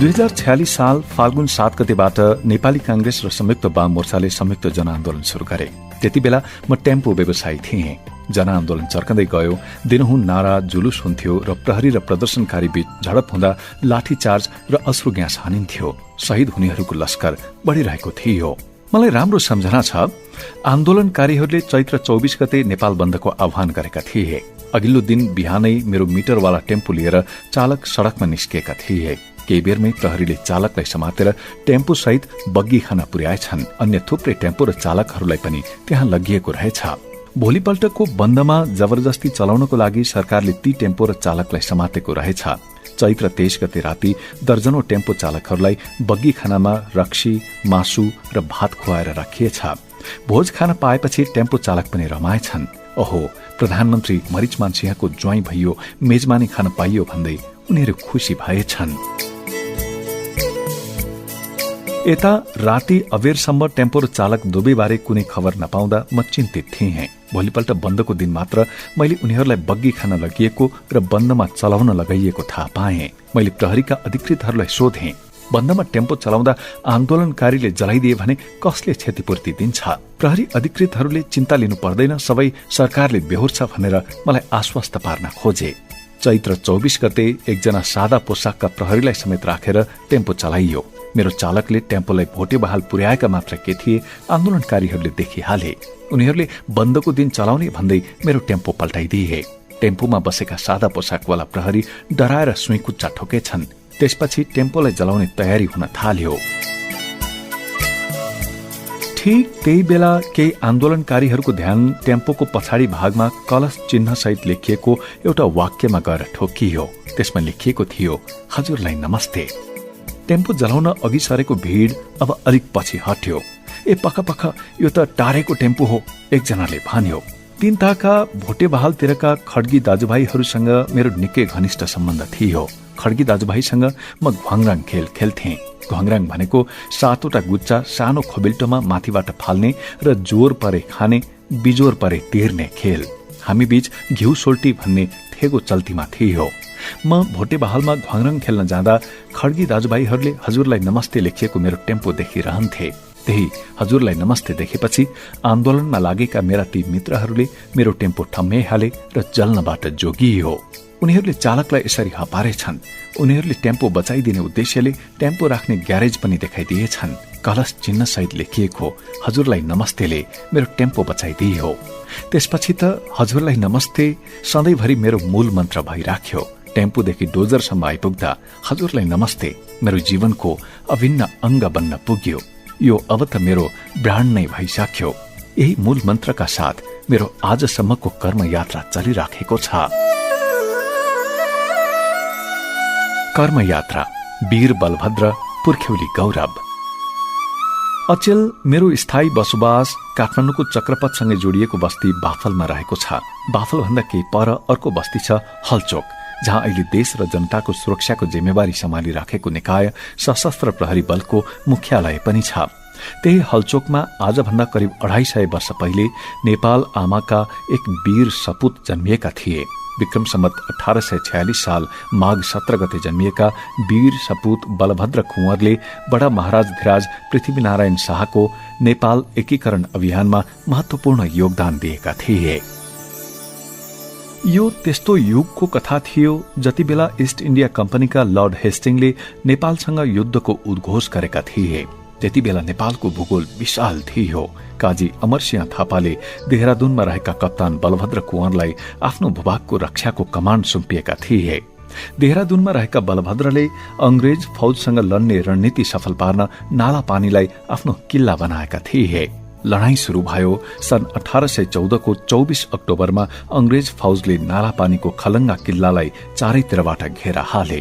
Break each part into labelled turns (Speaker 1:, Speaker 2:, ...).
Speaker 1: 2046 साल फाल्गुन 7 गतेबाट नेपाली कांग्रेस र संयुक्त वाम मोर्चाले संयुक्त जनआन्दोलन शुरू गरे। त्यति बेला म टेम्पो व्यवसायी थिएँ। जनआन्दोलन चर्कँदै गयो। दिनहुँ नारा जुलुस हुन्थ्यो र प्रहरी र प्रदर्शनकारी बीच झडप हुँदा लाठीचार्ज र अश्रु ग्यास हानिन्थ्यो। शहीद हुनेहरूको लस्कर बढ़िरहेको थियो। मलाई राम्रो सम्झना छ, आन्दोलनकारीहरूले चैत्र 24 गते नेपाल बन्दको आह्वान गरेका थिए। अघिल्लो दिन बिहानै मेरो मिटरवाला टेम्पो लिएर चालक सड़कमा निस्किएका थिए। केही बेरमै प्रहरीले चालकलाई समातेर टेम्पो सहित बग्गी खाना पुर्याएछन्। अन्य थुप्रै टेम्पो र चालकहरूलाई पनि त्यहाँ लगिएको रहेछ। भोलिपल्टको बन्दमा जबरजस्ती चलाउनको लागि सरकारले ती टेम्पो र चालकलाई समातेको रहेछ। चैत्र 23 गते राति दर्जनौं टेम्पो चालकहरूलाई बग्गी खानामा रक्सी, मासु र भात खुवाएर राखिएछ। भोज खान पाएपछि टेम्पो चालक पनि रमाएछन्। ओहो, प्रधानमन्त्री मरिचमान सिंहको ज्वाइँ भइयो, मेजमानी खान पाइयो भन्दै उनीहरू खुशी भएछन्। यता राति अबेरसम्म टेम्पो र चालक दुवैबारे कुनै खबर नपाउँदा म चिन्तित थिएँ। भोलिपल्ट बन्दको दिन मात्र मैले उनीहरूलाई बग्गी खान लगिएको र बन्दमा चलाउन लगाइएको थाहा पाएँ। मैले प्रहरीका अधिकृतहरूलाई सोधेँ, बन्दमा टेम्पो चलाउँदा आन्दोलनकारीले जलाइदिए भने कसले क्षतिपूर्ति दिन्छ? प्रहरी अधिकृतहरूले चिन्ता लिनु पर्दैन, सबै सरकारले बेहोर्छ भनेर मलाई आश्वस्त पार्न खोजे। चैत्र 24 गते एकजना सादा पोसाकका प्रहरीलाई समेत राखेर टेम्पो चलाइयो। मेरो चालकले टेम्पोलाई भोटे बहाल पुर्याएका मात्र के थिए आन्दोलनकारीहरूले देखिहाले। उनीहरूले बन्दको दिन चलाउने भन्दै मेरो टेम्पो पल्टाइदिए। टेम्पोमा बसेका सादा पोसाकवाला प्रहरी डराएर सुइँकुच्चा ठोकेछन्। त्यसपछि टेम्पोलाई जलाउने तयारी हुन थाल्यो। ठीक त्यही बेला केही आन्दोलनकारीहरूको ध्यान टेम्पोको पछाडि भागमा कलश चिन्ह सहित लेखिएको एउटा वाक्यमा गएर ठोकियो। त्यसमा लेखिएको थियो, हजुरलाई नमस्ते। टेम्पो जलाउन अघि सरेको भीड़ अब अलिक पछि हट्यो। ए पख यो त टारेको टेम्पो हो, एकजनाले भन्यो। तीन ताका भोटे बहालतिरका खड्गी दाजुभाइहरूसँग मेरो निकै घनिष्ठ सम्बन्ध थियो। खड्गी दाजुभाइसँग म घ्वाङराङ खेल खेल्थेँ। घ्वाङराङ भनेको 7वटा गुच्चा सानो खोबिल्टोमा माथिबाट फाल्ने र जोर परे खाने, बिजोर परे तिर्ने खेल। हामी बीच घिउ सोल्टी भन्ने थेगो चल्तीमा थियो। म भोटे बहालमा घ्वाङराङ खेल्न जाँदा खड्गी दाजुभाइहरूले हजुरलाई नमस्ते लेखिएको मेरो टेम्पो देखिरहन्थे। त्यही हजुरलाई नमस्ते देखेपछि आन्दोलनमा लागेका मेरा ती मित्रहरूले मेरो टेम्पो ठम्म्याइहाले र जल्नबाट जोगियो। उनीहरूले चालकलाई यसरी हपारेछन्। उनीहरूले टेम्पो बचाइदिने उद्देश्यले टेम्पो राख्ने ग्यारेज पनि देखाइदिएछन्। कलश चिन्ह सहित लेखिएको हजुरलाई नमस्तेले मेरो टेम्पो बचाइदियो। त्यसपछि त हजुरलाई नमस्ते सधैँभरि मेरो मूल मन्त्र भइराख्यो। टेम्पोदेखि डोजरसम्म आइपुग्दा हजुरलाई नमस्ते मेरो जीवनको अभिन्न अंग बन्न पुग्यो। यो अब त मेरो ब्रान्ड नै भइसक्यो। यही मूल मन्त्रका साथ मेरो आजसम्मको कर्म यात्रा चलिराखेको छ। कर्म यात्रा, वीर बलभद्र, पुर्ख्यौली गौरव। अचेल मेरो स्थायी बसोबास काठमाडौँको चक्रपथसँगै जोडिएको बस्ती बाफलमा रहेको छ। बाफलभन्दा केही पर अर्को बस्ती छ हलचोक, जहाँ अहिले देश र जनताको सुरक्षाको जिम्मेवारी सम्हालिराखेको निकाय सशस्त्र प्रहरी बलको मुख्यालय पनि छ। त्यही हलचोकमा आजभन्दा करिब 250 वर्ष पहिले नेपाल आमाका एक वीर सपूत जन्मिएका थिए। विक्रम सम्वत 1846 साल माघ 17 गते जन्मिएका वीर सपूत बलभद्र कुँवरले बडा महाराज धिराज पृथ्वीनारायण शाहको नेपाल एकीकरण अभियानमा महत्वपूर्ण योगदान दिएका थिए। यो त्यस्तो युगको कथा थियो जति बेला इस्ट इण्डिया कम्पनीका लर्ड हेस्टिङले नेपालसँग युद्धको उद्घोष गरेका थिए। त्यति बेला नेपालको भूगोल विशाल थियो। काजी अमरसिंह थापाले देहरादूनमा रहेका कप्तान बलभद्र कुँवरलाई आफ्नो भूभागको रक्षाको कमाण्ड सुम्पिएका थिए। देहरादूनमा रहेका बलभद्रले अंग्रेज फौजसँग लड्ने रणनीति सफल पार्न नाला पानीलाई आफ्नो किल्ला बनाएका थिए। लडाईँ शुरू भयो सन् 1814 को 24 अक्टोबरमा अंग्रेज फौजले नालापानीको खलंगा किल्लालाई चारैतिरबाट घेरा हाले।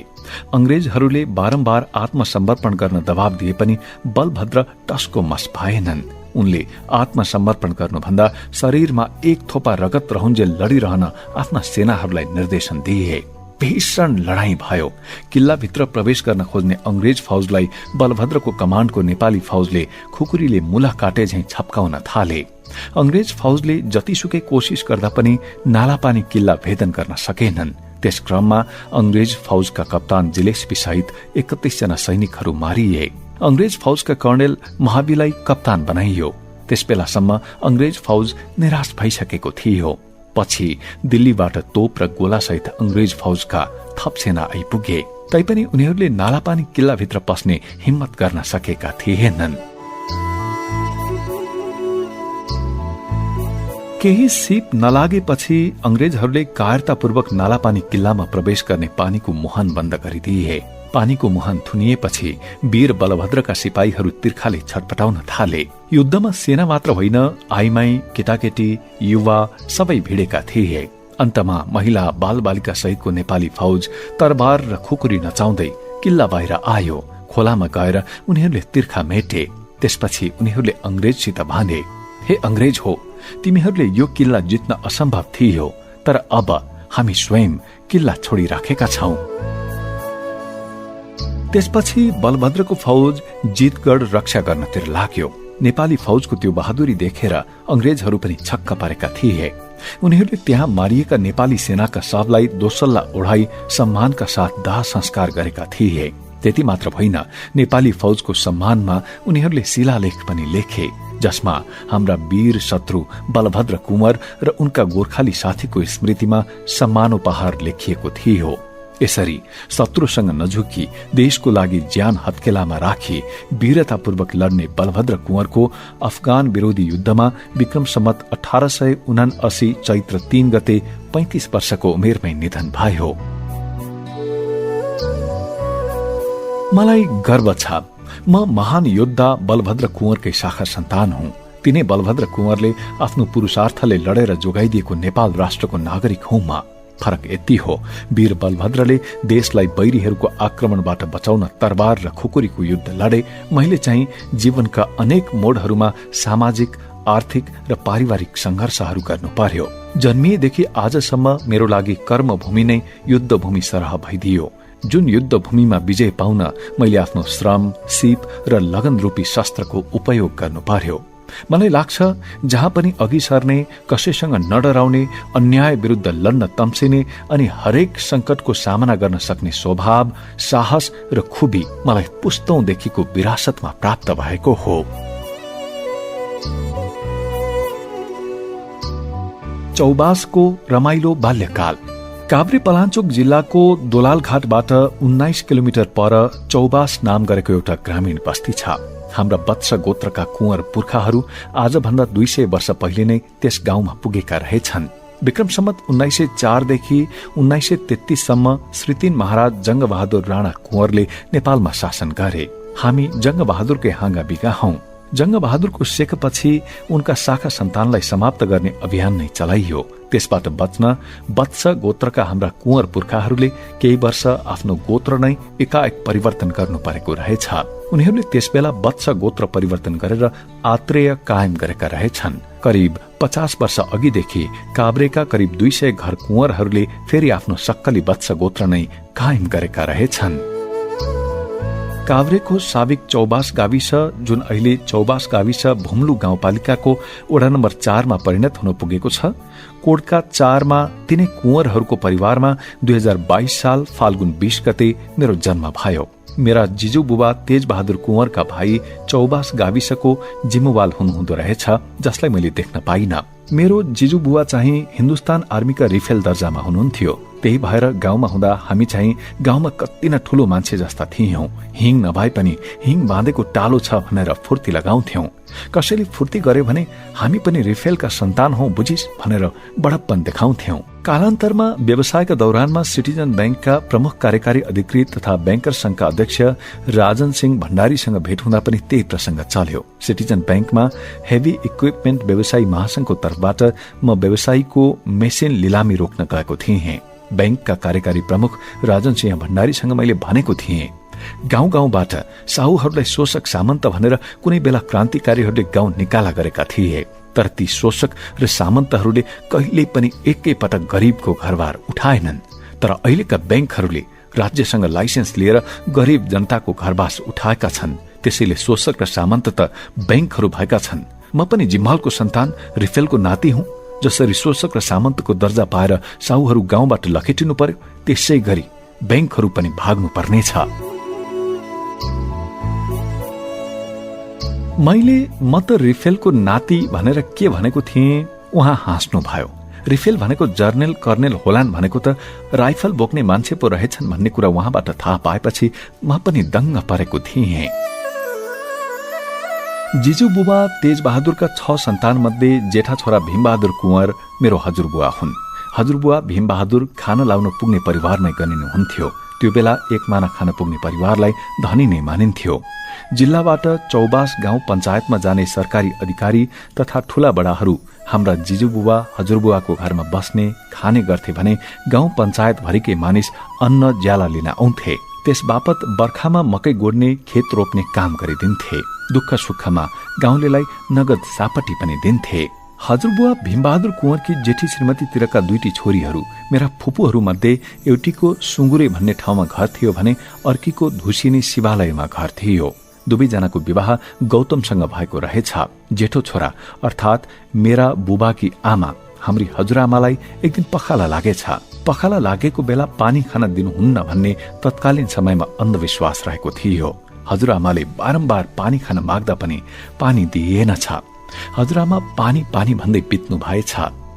Speaker 1: अंग्रेजहरूले बारम्बार आत्मसमर्पण गर्न दबाव दिए पनि बलभद्र टस्को मस भएनन्। उनले आत्मसमर्पण गर्नुभन्दा शरीरमा एक थोपा रगत रहुन्जेल लडिरहन आफ्ना सेनाहरूलाई निर्देशन दिए। भीषण लडाईँ भयो। किल्लाभित्र प्रवेश गर्न खोज्ने अंग्रेज फौजलाई बलभद्रको कमाण्डको नेपाली फौजले खुकुरीले मुला काटे झैं छप्काउन थाले। अंग्रेज फौजले जतिसुकै कोशिश गर्दा पनि नालापानी किल्ला भेदन गर्न सकेनन्। त्यस क्रममा अंग्रेज फौजका कप्तान जिलेस्पी सहित 31 जना सैनिकहरू मारिए। अंग्रेज फौजका कर्णेल महाबीलाई कप्तान बनाइयो। त्यस बेलासम्म अंग्रेज फौज निराश भइसकेको थियो। पछि दिल्लीबाट तोप र गोलासहित अंग्रेज फौजका थप सेना आइपुगे, तैपनि उनीहरूले नालापानी किल्लाभित्र पस्ने हिम्मत गर्न सकेका थिएनन्। केही सिप नलागेपछि अंग्रेजहरूले कायरतापूर्वक नालापानी किल्लामा प्रवेश गर्ने पानीको मुहान बन्द गरिदिए। पानीको मुहान थुनिएपछि वीर बलभद्रका सिपाहीहरू तिर्खाले छटपटाउन थाले। युद्धमा सेना मात्र होइन, आइमाई, केटाकेटी, युवा सबै भिडेका थिए। अन्तमा महिला बालबालिका सहितको नेपाली फौज तरबार र खुकुरी नचाउँदै किल्ला बाहिर आयो। खोलामा गएर उनीहरूले तिर्खा मेटे। त्यसपछि उनीहरूले अंग्रेजसित भने, हे अंग्रेज हो, तिमीहरूले यो किल्ला जित्न असम्भव थियो, तर अब हामी स्वयं किल्ला छोडिराखेका छौं। त्यसपछि बलभद्रको फौज जितगढ रक्षा गर्नतिर लाग्यो। नेपाली फौजको त्यो बहादुरी देखेर अंग्रेजहरू पनि छक्क परेका थिए। उनीहरूले त्यहाँ मारिएका नेपाली सेनाका शवलाई दोसल्ला ओढाई सम्मानका साथ दाह संस्कार गरेका थिए। त्यति मात्र होइन, नेपाली फौजको सम्मानमा उनीहरूले शिलालेख पनि लेखे, जसमा हाम्रा वीर शत्रु बलभद्र कुंवर र उनका गोर्खाली साथीको स्मृतिमा सम्मानोपहार लेखिएको थियो। यसरी शत्रुसँग नझुकी देशको लागि ज्यान हत्केलामा राखी वीरतापूर्वक लड्ने बलभद्र कुंवरको अफगान विरोधी युद्धमा विक्रम सम्वत 1879 चैत्र 3 गते 35 वर्षको उमेरमै निधन भयो। मलाई गर्व छ, म महान योद्धा बलभद्र कुंवरकै शाखा सन्तान हुँ। तिनै बलभद्र कुंवरले आफ्नो पुरुषार्थले लडेर जोगाइदिएको नेपाल राष्ट्रको नागरिक हुँ म। फरक यति हो, वीर बलभद्रले देशलाई बैरीहरूको आक्रमणबाट बचाउन तरबार र खुकुरीको युद्ध लडे। मैले चाहिँ जीवनका अनेक मोडहरूमा सामाजिक, आर्थिक र पारिवारिक संघर्षहरू गर्नु पर्यो। जन्मिएदेखि आजसम्म मेरो लागि कर्मभूमि नै युद्धभूमि सरह भइदियो। जुन युद्धभूमिमा विजय पाउन मैले आफ्नो श्रम, सिप र लगन रूपी शस्त्रको उपयोग गर्नु पर्यो। मलाई लाग्छ, जहाँ पनि अघि सर्ने, कसैसँग नडराउने, अन्याय विरुद्ध लड्न तम्सिने अनि हरेक संकटको सामना गर्न सक्ने स्वभाव, साहस र खुबी मलाई पुस्तौंदेखिको विरासतमा प्राप्त भएको हो। चौबासको रमाइलो बाल्यकाल। काभ्रे पलाञ्चोक जिल्लाको दोलालघाटबाट 19 किलोमिटर पर चौबास नाम गरेको एउटा ग्रामीण बस्ती छ। हाम्रा वत्स गोत्रका कुंवर पुर्खाहरू आजभन्दा 200 वर्ष पहिले नै त्यस गाउँमा पुगेका रहेछन्। विक्रम सम्वत 1904 देखि 1933 सम्म श्री 3 महाराज जंगबहादुर राणा कुंवरले नेपालमा शासन गरे। हामी जंगबहादुरकै हाँगा बिगा हौं। जंगबहादुरको शेखपछि उनका शाखा सन्तानलाई समाप्त गर्ने अभियान नै चलाइयो। त्यसबाट बच्न वत्स गोत्रका हाम्रा कुंवर पुर्खाहरूले केही वर्ष आफ्नो गोत्र नै एकाएक परिवर्तन गर्नु परेको रहेछ। उनीहरूले त्यसबेला वत्स गोत्र परिवर्तन गरेर आत्रेय कायम गरेका रहेछन्। करिब 50 वर्ष अघिदेखि काभ्रेका करिब 200 घर कुंवरहरूले फेरि आफ्नो सक्कली वत्स गोत्र नै कायम गरेका रहेछन्। काभ्रेको साबिक चौबास गाविस, जुन अहिले चौबास गाविस भुम्लु गाउँपालिकाको वडा नम्बर 4 मा परिणत हुन पुगेको छ, कोडका 4 मा तिनै कुंवरहरूको परिवारमा 2022 साल फाल्गुन 20 गते मेरो जन्म भयो। मेरा जिजु बुबा तेज बहादुर कुंवरका भाइ चौबास गाविसको जिम्मेवाल हुनुहुँदो रहेछ, जसलाई मैले देख्न पाइन। मेरो जिजु बुबा चाहिँ हिन्दुस्तान आर्मीका रिफेल दर्जामा हुनुहुन्थ्यो। त्यही भएर गाउँमा हुँदा हामी चाहिँ गाउँमा कति न ठूलो मान्छे जस्ता थियौं। हिङ नभए पनि हिङ बाँधेको टालो छ भनेर फुर्ती लगाउँथ्यौं। कसैले फुर्ती गर्यो भने हामी पनि रिफेलका सन्तान हौ बुझिस भनेर बडप्पन देखाउँथ्यौं। कालान्तरमा व्यवसायका दौरानमा सिटिजन बैंकका प्रमुख कार्यकारी अधिकृत तथा बैंकर संघका अध्यक्ष राजन सिंह भण्डारीसँग भेट हुँदा पनि त्यही प्रसंग चल्यो। सिटिजन बैंकमा हेभी इक्विपमेन्ट व्यवसायी महासंघको तर्फबाट म व्यवसायीको मेसिन लिलामी रोक्न गएको थिएँ। बैंकका कार्यकारी प्रमुख राजन सिंह भण्डारीसँग मैले भनेको थिएँ, गाउँ गाउँबाट साहुहरूलाई शोषक सामन्त भनेर कुनै बेला क्रान्तिकारीहरूले गाउँ निकाला गरेका थिए। तर ती शोषक र सामन्तहरूले कहिल्यै पनि एकै पटक गरीबको घरबार उठाएनन्। तर अहिलेका बैंकहरूले राज्यसँग लाइसेन्स लिएर गरीब जनताको घरबास उठाएका छन्। त्यसैले शोषक र सामन्त त बैंकहरू भएका छन्। म पनि जिम्हलको सन्तान रिफेलको नाति हुँ। जसरी शोषक र सामन्तको दर्जा पाएर साहुहरू गाउँबाट लखेटिनु पर्यो, त्यसै गरी बैंकहरू पनि भाग्नु पर्नेछ। मैले म त रिफेलको नाति भनेर के भनेको थिएँ, उहाँ हाँस्नु भयो। रिफेल भनेको जर्नेल कर्नेल होलान् भनेको त राइफल बोक्ने मान्छे पो रहेछन् भन्ने कुरा उहाँबाट थाहा पाएपछि म पनि दङ्ग परेको थिएँ। जिजु बुबा तेजबहादुरका 6 सन्तान मध्ये जेठा छोरा भीमबहादुर कुँवर मेरो हजुरबुवा हुन्। हजुरबुवा भीमबहादुर खान लाउन पुग्ने परिवारमै गनिनुहुन्थ्यो। त्यो बेला एक माना खान पुग्ने परिवारलाई धनी नै मानिन्थ्यो। जिल्लाबाट चौबास गाउँ पञ्चायतमा जाने सरकारी अधिकारी तथा ठूला बडाहरू हाम्रा जिजुबुबा हजुरबुवाको घरमा बस्ने खाने गर्थे भने गाउँ पञ्चायत भरिकै मानिस अन्न ज्याला लिन आउँथे। त्यस बापत बर्खामा मकै गोड्ने खेत रोप्ने काम गरिदिन्थे। दुःख सुखमा गाउँलेलाई नगद सापटी पनि दिन्थे। हजुरबुवा भीमबहादुर कुँवरकी जेठी श्रीमतीतिरका 2टी छोरीहरू मेरा फुपूहरू मध्ये एउटीको सुँगुरे भन्ने ठाउँमा घर थियो भने अर्कीको धुसिनी शिवालयमा घर थियो। दुवैजनाको विवाह गौतमसँग भएको रहेछ। जेठो छोरा अर्थात् मेरा बुबाकी आमा हाम्री हजुरआमालाई एक दिन पखाला लागेछ। पखाला लागेको बेला पानी खान दिनुहुन्न भन्ने तत्कालीन समयमा अन्धविश्वास रहेको थियो। हजुरआमाले बारम्बार पानी खान माग्दा पनि पानी दिएनछ। हजुरआमा पानी पानी भन्दै बित्नु भएछ।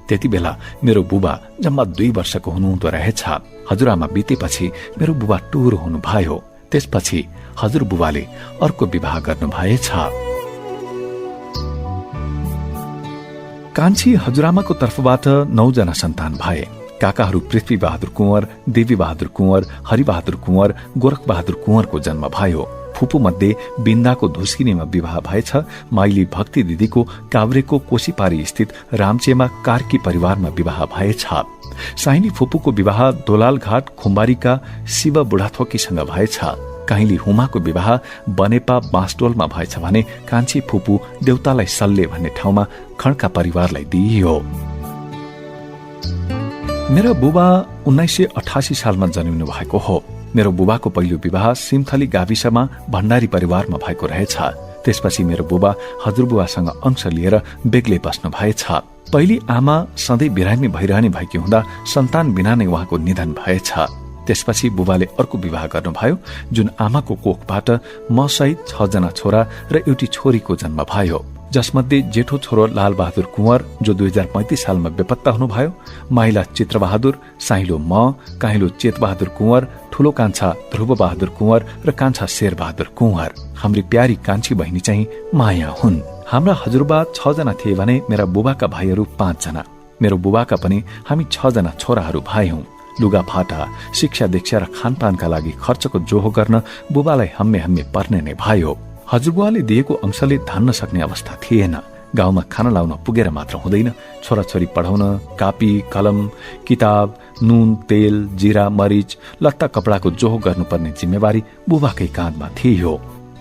Speaker 1: त्यति बेला मेरो बुबा जम्मा 2 वर्षको हुनुहुँदो रहेछ। हजुरआमा बितेपछि मेरो बुबा टुरो हुनु भयो। त्यसपछि हजुरबुबाले अर्को विवाह गर्नु भएछ। कान्छी हजुरआमाको तर्फबाट 9 जना सन्तान भए। काकाहरू पृथ्वी बहादुर कुँवर, देवी बहादुर कुँवर, हरिबहादुर कुँवर, गोरख बहादुर कुँवरको जन्म भयो। फुपू मध्ये बिन्दाको धुस्किनेमा विवाह भएछ। माइली भक्ति दिदीको काभ्रेको कोशीपारी स्थित रामचेमा कार्की परिवारमा विवाह भएछ। साइनी फुपूको विवाह दोलालघाट खुम्बारीका शिव बुढाथोकीसँग भएछ। काहिली हुमाको विवाह बनेपा बाँसडोलमा भएछ भने कान्छी फुपू देउतालाई सल्ले भन्ने ठाउँमा खड्का परिवारलाई दिइयो। मेरा बुबा 1988 सालमा जन्मिनु भएको हो। मेरो बुबाको पहिलो विवाह सिमथली गाविसमा भण्डारी परिवारमा भएको रहेछ। त्यसपछि मेरो बुबा हजुरबुवासँग अंश लिएर बेग्लै बस्नु भएछ। पहिली आमा सधैँ बिरामी भइरहने भएकी हुँदा सन्तान बिना नै उहाँको निधन भएछ। त्यसपछि बुबाले अर्को विवाह गर्नुभयो, जुन आमाको कोखबाट म सहित 6 जना छोरा र एउटी छोरीको जन्म भयो। जसमध्ये जेठो छोरो लालबहादुर कुँवर जो 2035 सालमा बेपत्ता हुनुभयो, माइला चित्रबहादुर, साइलो म, काहिलो चेतबहादुर कुँवर, ठूलो कान्छा ध्रुवबहादुर कुँवर र कान्छा शेरबहादुर कुँवर। हाम्री प्यारी कान्छी बहिनी चाहिँ माया हुन्। हाम्रा हजुरबा 6 जना थिए भने मेरा बुबाका भाइहरू 5 जना। मेरो बुबाका पनि हामी 6 जना छोराहरू भाइ हौं। लुगा फाटा, शिक्षा दीक्षा र खानपानका लागि खर्चको जोहो गर्न बुबालाई हम्मे हम्मे पर्ने नै भयो। हजुरबुवाले दिएको अंशले धान्न सक्ने अवस्था थिएन। गाउँमा खाना लाउन पुगेर मात्र हुँदैन, छोराछोरी पढाउन कापी, कलम, किताब, नुन, तेल, जिरा, मरिच, लत्ता कपडाको जोहो गर्नुपर्ने जिम्मेवारी बुबाकै काँधमा थियो।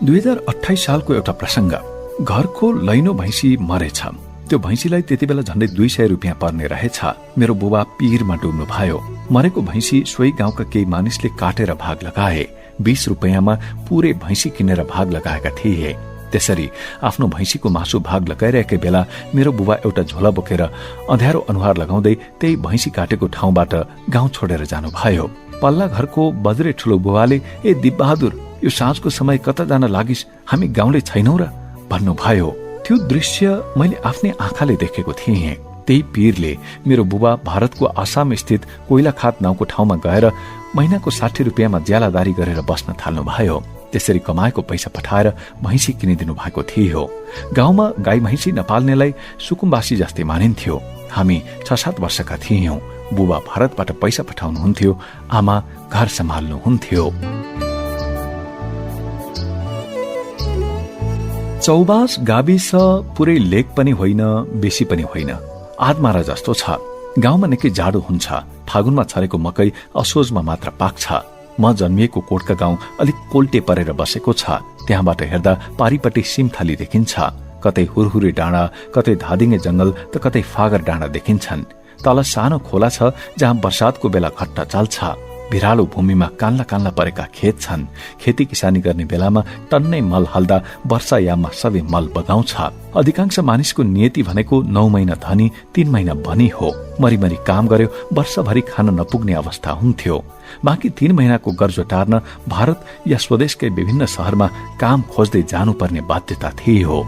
Speaker 1: 2028 सालको एउटा प्रसंग, घरको लैनो भैँसी मरेछ। त्यो भैँसीलाई त्यति बेला झण्डै 200 रुपियाँ पर्ने रहेछ। मेरो बुबा पीरमा डुब्नु भयो। मरेको भैँसी सोही गाउँका केही मानिसले काटेर भाग लगाए। 20 रुपियाँमा पूरै भैँसी किनेर भाग लगाएका थिए। त्यसरी आफ्नो भैँसीको मासु भाग लगाइरहेकै बेला मेरो बुबा एउटा झोला बोकेर अँध्यारो अनुहार लगाउँदै त्यही भैँसी काटेको ठाउँबाट गाउँ छोडेर जानुभयो। पल्ला घरको बज्रे ठुलो बुबाले, ए दिपबहादुर, यो साँझको समय कता जान लागिस, हामी गाउँले छैनौ र भन्नुभयो। त्यो दृश्य मैले आफ्नै आँखाले देखेको थिएँ। त्यही पीरले मेरो बुबा भारतको आसाम स्थित कोइलाखात नाउँको ठाउँमा गएर महिनाको 60 रुपियाँमा ज्यालादारी गरेर बस्न थाल्नुभयो। त्यसरी कमाएको पैसा पठाएर भैँसी किनिदिनु भएको थियो। गाउँमा गाई भैँसी नपाल्नेलाई सुकुम्बासी जस्तै मानिन्थ्यो। हामी 6-7 वर्षका थियौं। बुबा भारतबाट पैसा पठाउनुहुन्थ्यो, आमा घर सम्हाल्नुहुन्थ्यो। चौबास गाविस पुरै लेक पनि होइन, बेसी पनि होइन, आधमारा जस्तो छ। गाउँमा निकै जाडो हुन्छ। फागुनमा छरेको मकै असोजमा मात्र पाक्छ। म जन्मिएको कोटका गाउँ अलिक कोल्टे परेर बसेको छ। त्यहाँबाट हेर्दा पारिपट्टि सिमथली देखिन्छ। कतै हुरहुरे डाँडा, कतै धादिङे जंगल त कतै फागर डाँडा देखिन्छन्। तल सानो खोला छ जहाँ बर्सातको बेला घट्टा चल्छ। भिरालो भूमिमा कान्ला कान्ला परेका खेत छन्। खेती किसानी गर्ने बेलामा टन्नै मल हाल्दा वर्षायाममा सबै मल बगाउँछ। अधिकांश मानिसको नियति भनेको 9 महिना धनी 3 महिना भनी हो। मरिमरी काम गर्यो वर्षभरि खान नपुग्ने अवस्था हुन्थ्यो। बाँकी 3 महिनाको गर्जो टार्न भारत या स्वदेशकै विभिन्न शहरमा काम खोज्दै जानुपर्ने बाध्यता थिए हो।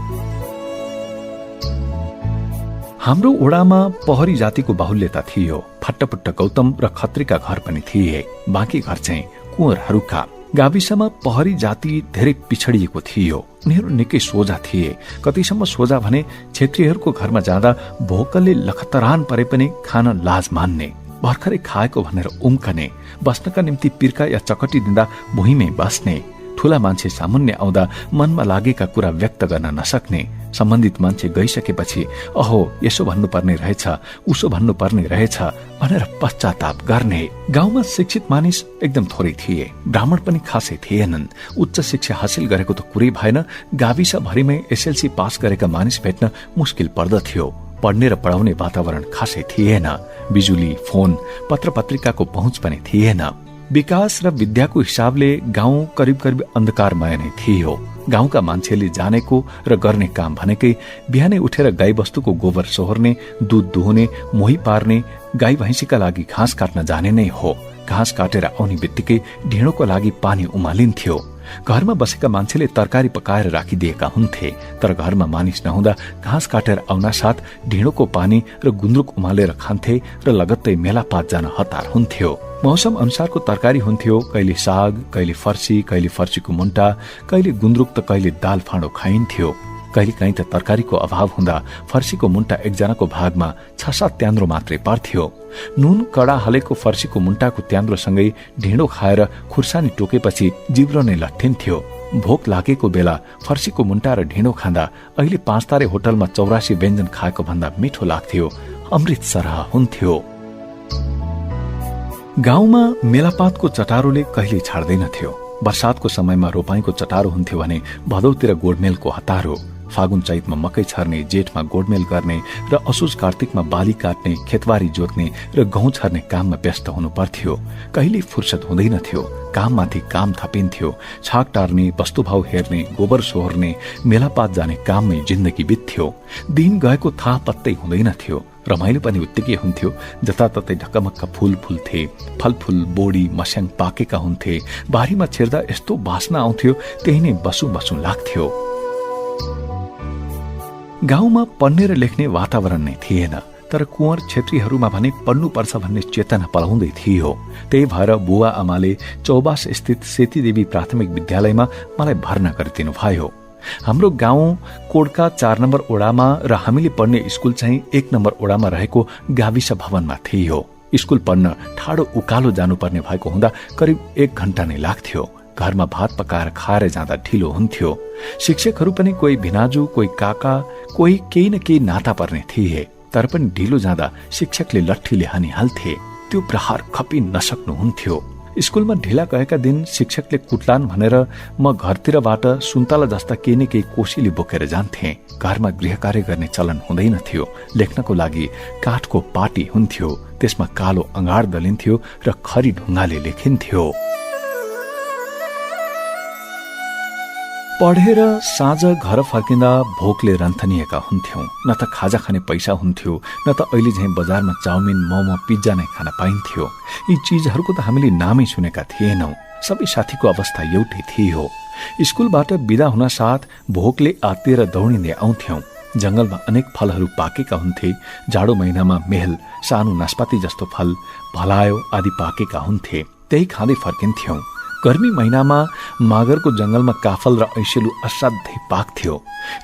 Speaker 1: हाम्रो ओडामा पहरी जातिको बाहुल्यता थियो। फट्टपुट्ट गौतम र खत्रीका घर पनि थिए। बाँकी घर चाहिँ कुँवरहरूका। गाविसमा पहरी जाति धेरै पिछडिएको थियो। उनीहरू निकै सोझा थिए। कतिसम्म सोझा भने क्षेत्रीहरूको घरमा जाँदा भोकले लखतरान परे पनि खान लाज मान्ने, भर्खरै खाएको भनेर उम्कने, बस्नका निम्ति पिर्का या चकटी दिँदा भुइँमै बस्ने, ठूला मान्छे सामुन्ने आउँदा मनमा लागेका कुरा व्यक्त गर्न नसक्ने, सम्बन्धित मान्छे गइसकेपछि अहो यसो भन्नुपर्ने रहेछ, उसो भन्नुपर्ने रहेछ भनेर पश्चाताप गर्ने। गाउँमा शिक्षित मानिस एकदम थोरै थिए। ब्राह्मण पनि खासै थिएनन्। उच्च शिक्षा हासिल गरेको त कुरै भएन। गाविस भरिमै एसएलसी पास गरेका मानिस भेट्न मुस्किल पर्दथ्यो। पढ्ने र पढाउने वातावरण खासै थिएन। बिजुली, फोन, पत्र पत्रिकाको पहुँच पनि थिएन। विकास र विद्याको हिसाबले गाउँ करिब करिब अन्धकारमय नै थियो। गाउँका मान्छेले जानेको र गर्ने काम भनेकै बिहानै उठेर गाई बस्तुको गोबर सोहोर्ने, दूध दुहुने, मोही पार्ने, गाई भैँसीका लागि घाँस काट्न जाने नै हो। घाँस काटेर आउने बित्तिकै ढिँडोको लागि पानी उमालिन्थ्यो। घरमा बसेका मान्छेले तरकारी पकाएर राखिदिएका हुन्थे। तर घरमा मानिस नहुँदा घाँस काटेर आउना साथ ढिँडोको पानी र गुन्द्रुक उमालेर खान्थे र लगत्तै मेलापात जान हतार हुन्थ्यो। मौसम अनुसारको तरकारी हुन्थ्यो। कहिले साग, कहिले फर्सी, कहिले फर्सीको मुन्टा, कहिले गुन्द्रुक त कहिले दाल फाँडो खाइन्थ्यो। कहिले काहीँ त तरकारीको अभाव हुँदा फर्सीको मुन्टा एकजनाको भागमा 6-7 त्यान्द्रो मात्रै पर्थ्यो। नुन कडा हालेको फर्सीको मुन्टाको त्यान्द्रोसँगै ढिँडो खाएर खुर्सानी टोकेपछि जिब्रो नै लट्ठिन्थ्यो। भोक लागेको बेला फर्सीको मुन्टा र ढिँडो खाँदा अहिले 5 तारे होटलमा 84 व्यञ्जन खाएको भन्दा मिठो लाग्थ्यो। अमृत सरह हुन्थ्यो। गाउँमा मेलापातको चटारोले कहिले छाड्दैनथ्यो। वर्षातको समयमा रोपाईको चटारो हुन्थ्यो भने भदौतिर गोडमेलको हतारो। फागुन चैतमा मकै छर्ने, जेठमा गोडमेल गर्ने र असोज कार्तिकमा बाली काट्ने, खेतबारी जोत्ने र गहुँ छर्ने काममा व्यस्त हुनु पर्थ्यो। कहिले फुर्सद हुँदैनथ्यो। काममाथि काम थपिन्थ्यो। छाक टार्ने, वस्तुभाव हेर्ने, गोबर सोहोर्ने, मेलापात जाने काममै जिन्दगी बित्थ्यो। दिन गएको थाहा पत्तै हुँदैनथ्यो। रमाइलो पनि उत्तिकै हुन्थ्यो। जताततै ढकमक्क फूल फुल्थे। फलफूल, बोडी, मस्याङ पाकेका हुन्थे। बारीमा छिर्दा यस्तो बास्ना आउँथ्यो, त्यही नै बसु बसु लाग्थ्यो। गाउँमा पढ्ने र लेख्ने वातावरण नै थिएन। तर कुँवर क्षेत्रीहरूमा भने पढ्नुपर्छ भन्ने चेतना पलाउँदै थियो। त्यही भएर बुवा आमाले चौबास स्थित सेतीदेवी प्राथमिक विद्यालयमा मलाई भर्ना गरिदिनु भयो। हाम्रो गाउँ कोडका 4 नम्बर ओडामा र हामीले पढ्ने स्कुल चाहिँ 1 नम्बर ओडामा रहेको गाविस भवनमा थियो। स्कुल पढ्न ठाडो उकालो जानुपर्ने भएको हुँदा करिब 1 घण्टा नै लाग्थ्यो। घरमा भात पकाएर खाएर जाँदा ढिलो हुन्थ्यो। शिक्षकहरू पनि कोही भिनाजु, कोही काका, कोही केही न केही नाता पर्ने थिए। तर पनि ढिलो जाँदा शिक्षकले लट्ठीले हानिहाल्थे। त्यो प्रहार खपि नसक्नुहुन्थ्यो। स्कुलमा ढिला गएका दिन शिक्षकले कुटलान भनेर म घरतिरबाट सुन्तला जस्ता केही न केही कोसीले बोकेर जान्थे। घरमा गृह कार्य गर्ने चलन हुँदैनथ्यो। लेख्नको लागि काठको पाटी हुन्थ्यो। त्यसमा कालो अँगाड दलिन्थ्यो र खरी ढुङ्गाले लेखिन्थ्यो। पढेर साँझ घर फर्किँदा भोकले रन्थनिएका हुन्थ्यौं। न त खाजा खाने पैसा हुन्थ्यो, न त अहिले झैं बजारमा चाउमिन, मोमो, पिज्जा नै खान पाइन्थ्यो। यी चीजहरूको त हामीले नामै सुनेका थिएनौं। सबै साथीको अवस्था एउटै थियो। स्कुलबाट बिदा हुन साथ भोकले आत्तिएर दौडिँदै आउँथ्यौं। जंगलमा अनेक फलहरू पाकेका हुन्थे। जाडो महिनामा मेहल, सानो नास्पाती जस्तो फल, भलायो आदि पाकेका हुन्थे। त्यही खाँदै फर्किन्थ्यौं। गर्मी महिनामा मागरको जंगलमा काफल र ऐसेलु असाध्यै पाक्थ्यो।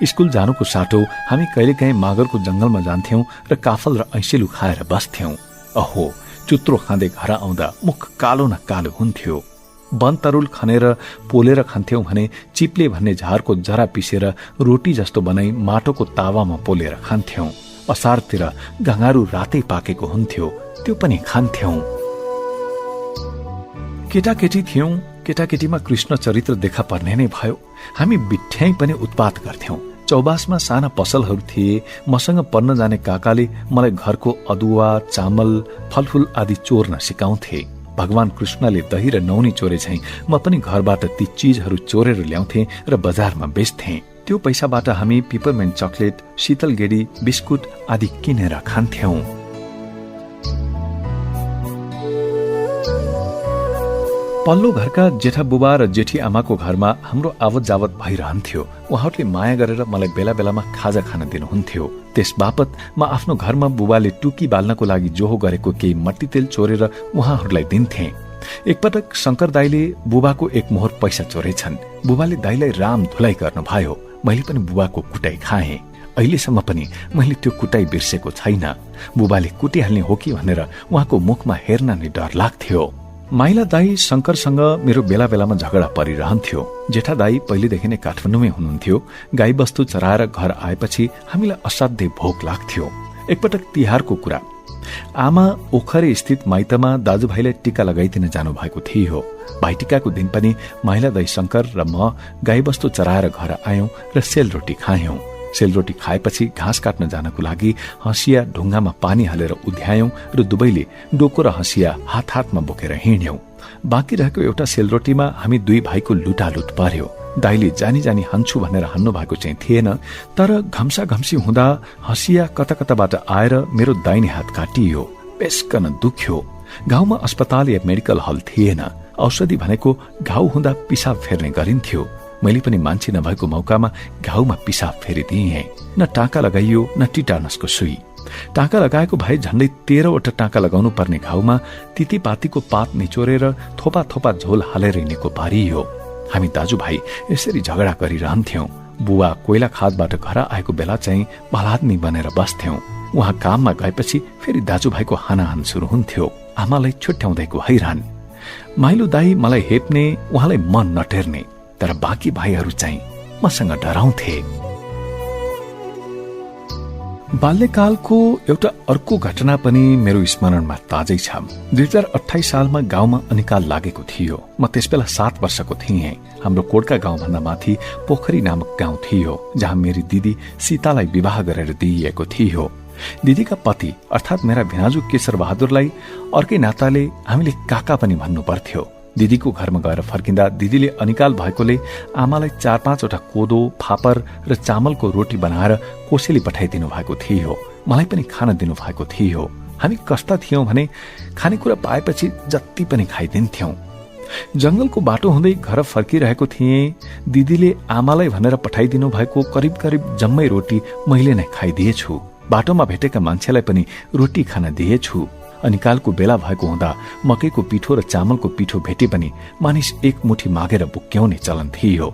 Speaker 1: स्कुल जानुको साटो हामी कहिलेकाहीँ मागरको जंगलमा जान्थ्यौं र काफल र ऐसेलु खाएर बस्थ्यौं। अहो, चुत्रो खाँदै घर आउँदा मुख कालो न कालो हुन्थ्यो। वनतरुल खनेर पोलेर खान्थ्यौं भने चिप्ले भन्ने झारको जरा पिसेर रोटी जस्तो बनाई माटोको तावामा पोलेर खान्थ्यौं। असारतिर गंगारू रातै पाकेको हुन्थ्यो, त्यो पनि खान्थ्यौं। केटाकेटी थियौं। केटाकेटीमा कृष्ण चरित्र देखा पर्ने नै भयो। हामी बिठ्याई पनि उत्पात गर्थ्यौं। चौबासमा साना पसलहरू थिए। मसँग पढ्न जाने काकाले मलाई घरको अदुवा, चामल, फलफूल आदि चोर्न सिकाउँथे। भगवान कृष्णले दही र नौनी चोरे झैं म पनि घरबाट ती चीजहरू चोरेर ल्याउँथे र बजारमा बेच्थे। त्यो पैसाबाट हामी पिपरमेन्ट चकलेट, शीतल गेडी, बिस्कुट आदि किनेर खान्थ्यौं। पल्लो घरका जेठा बुबा र जेठी आमाको घरमा हाम्रो आवत जावत भइरहन्थ्यो। उहाँहरूले माया गरेर मलाई बेला बेलामा खाजा खान दिनुहुन्थ्यो। त्यस बापत म आफ्नो घरमा बुबाले टुकी बाल्नको लागि जोहो गरेको केही मट्टी तेल चोरेर उहाँहरूलाई दिन्थे। एकपटक शंकर दाईले बुबाको एक मोहर पैसा चोरेछन्। बुबाले दाईलाई राम धुलाई गर्नुभयो। मैले पनि बुबाको कुटाई खाएँ। अहिलेसम्म पनि मैले त्यो कुटाई बिर्सेको छैन। बुबाले कुटिहाल्ने हो कि भनेर उहाँको मुखमा हेर्न नै डर लाग्थ्यो। माइला दाई शंकरसँग मेरो बेला बेलामा झगडा परिरहन्थ्यो। जेठा दाई पहिलेदेखि नै काठमाडौँमै हुनुहुन्थ्यो। गाई बस्तु चराएर घर आएपछि हामीलाई असाध्यै भोक लाग्थ्यो। एकपटक तिहारको कुरा, आमा ओखरे स्थित माइतमा दाजुभाइलाई टीका लगाइदिन जानु भएको थियो। भाइटिकाको दिन पनि माइला दाई शंकर र म गाई बस्तु चराएर घर आयौं र सेलरोटी खायौं। सेलरोटी खाएपछि घाँस काट्न जानको लागि हँसिया ढुङ्गामा पानी हालेर उध्यायौं र दुवैले डोको र हँसिया हात हातमा बोकेर हिँड्यौं। बाँकी रहेको एउटा सेलरोटीमा हामी दुई भाइको लुटालुट पर्यो। दाइले जानी जानी हान्छु भनेर हान्नु भएको चाहिँ थिएन, तर घम्सा घम्सी हुँदा हँसिया कता कताबाट आएर मेरो दाहिने हात काटियो। बेसकन दुख्यो। गाउँमा अस्पताल या मेडिकल हल थिएन। औषधि भनेको घाउ हुँदा पिसाब फेर्ने गरिन्थ्यो। मैले पनि मान्छे नभएको मौकामा घाउमा पिसाब फेरिदिए। न टाँका लगाइयो न टिटानसको सुई। टाँका लगाएको भए झण्डै 13वटा टाँका लगाउनु पर्ने घाउमा तितीपातीको पात निचोरेर थोपा थोपा झोल हालेर हिँडेको पारियो। हामी दाजुभाइ यसरी झगडा गरिरहन्थ्यौं। बुवा कोइला खादबाट घर आएको बेला चाहिँ भलादमी बनेर बस्थ्यौं। उहाँ काममा गएपछि फेरि दाजुभाइको हानाहान सुरु हुन्थ्यो। आमालाई छुट्याउँदैको हैरान। माइलो दाई मलाई हेप्ने, उहाँलाई मन नटेर्ने, तर बाँकी भाइहरू चाहिँ मसँग डराउँथे। बाल्यकालको एउटा अर्को घटना पनि मेरो स्मरणमा ताजै छ। 2028 सालमा गाउँमा अनिकाल लागेको थियो। म त्यसबेला 7 वर्षको थिएँ। हाम्रो कोडका गाउँभन्दा माथि पोखरी नामक गाउँ थियो, जहाँ मेरी दिदी सीतालाई विवाह गरेर दिइएको थियो। दिदीका पति अर्थात् मेरा भिनाजु केशर बहादुरलाई अर्कै नाताले हामीले काका पनि भन्नु पर्थ्यो। दिदीको घरमा गएर फर्किँदा दिदीले अनिकाल भएकोले आमालाई 4-5 वटा कोदो, फापर र चामलको रोटी बनाएर कोसेली पठाइदिनु भएको थियो। मलाई पनि खान दिनु भएको थियो। हामी कस्ता थियौं भने खानेकुरा पाएपछि जति पनि खाइदिन्थ्यौं। जंगलको बाटो हुँदै घर फर्किरहेको थिएँ। दिदीले आमालाई भनेर पठाइदिनु भएको करिब करिब जम्मै रोटी मैले नै खाइदिएछु। बाटोमा भेटेका मान्छेलाई पनि रोटी खान दिएछु। अनिकालको बेला भएको हुँदा मकैको पिठो र चामलको पिठो भेटे पनि मानिस एक मुठी मागेर बुक्याउने चलन थियो।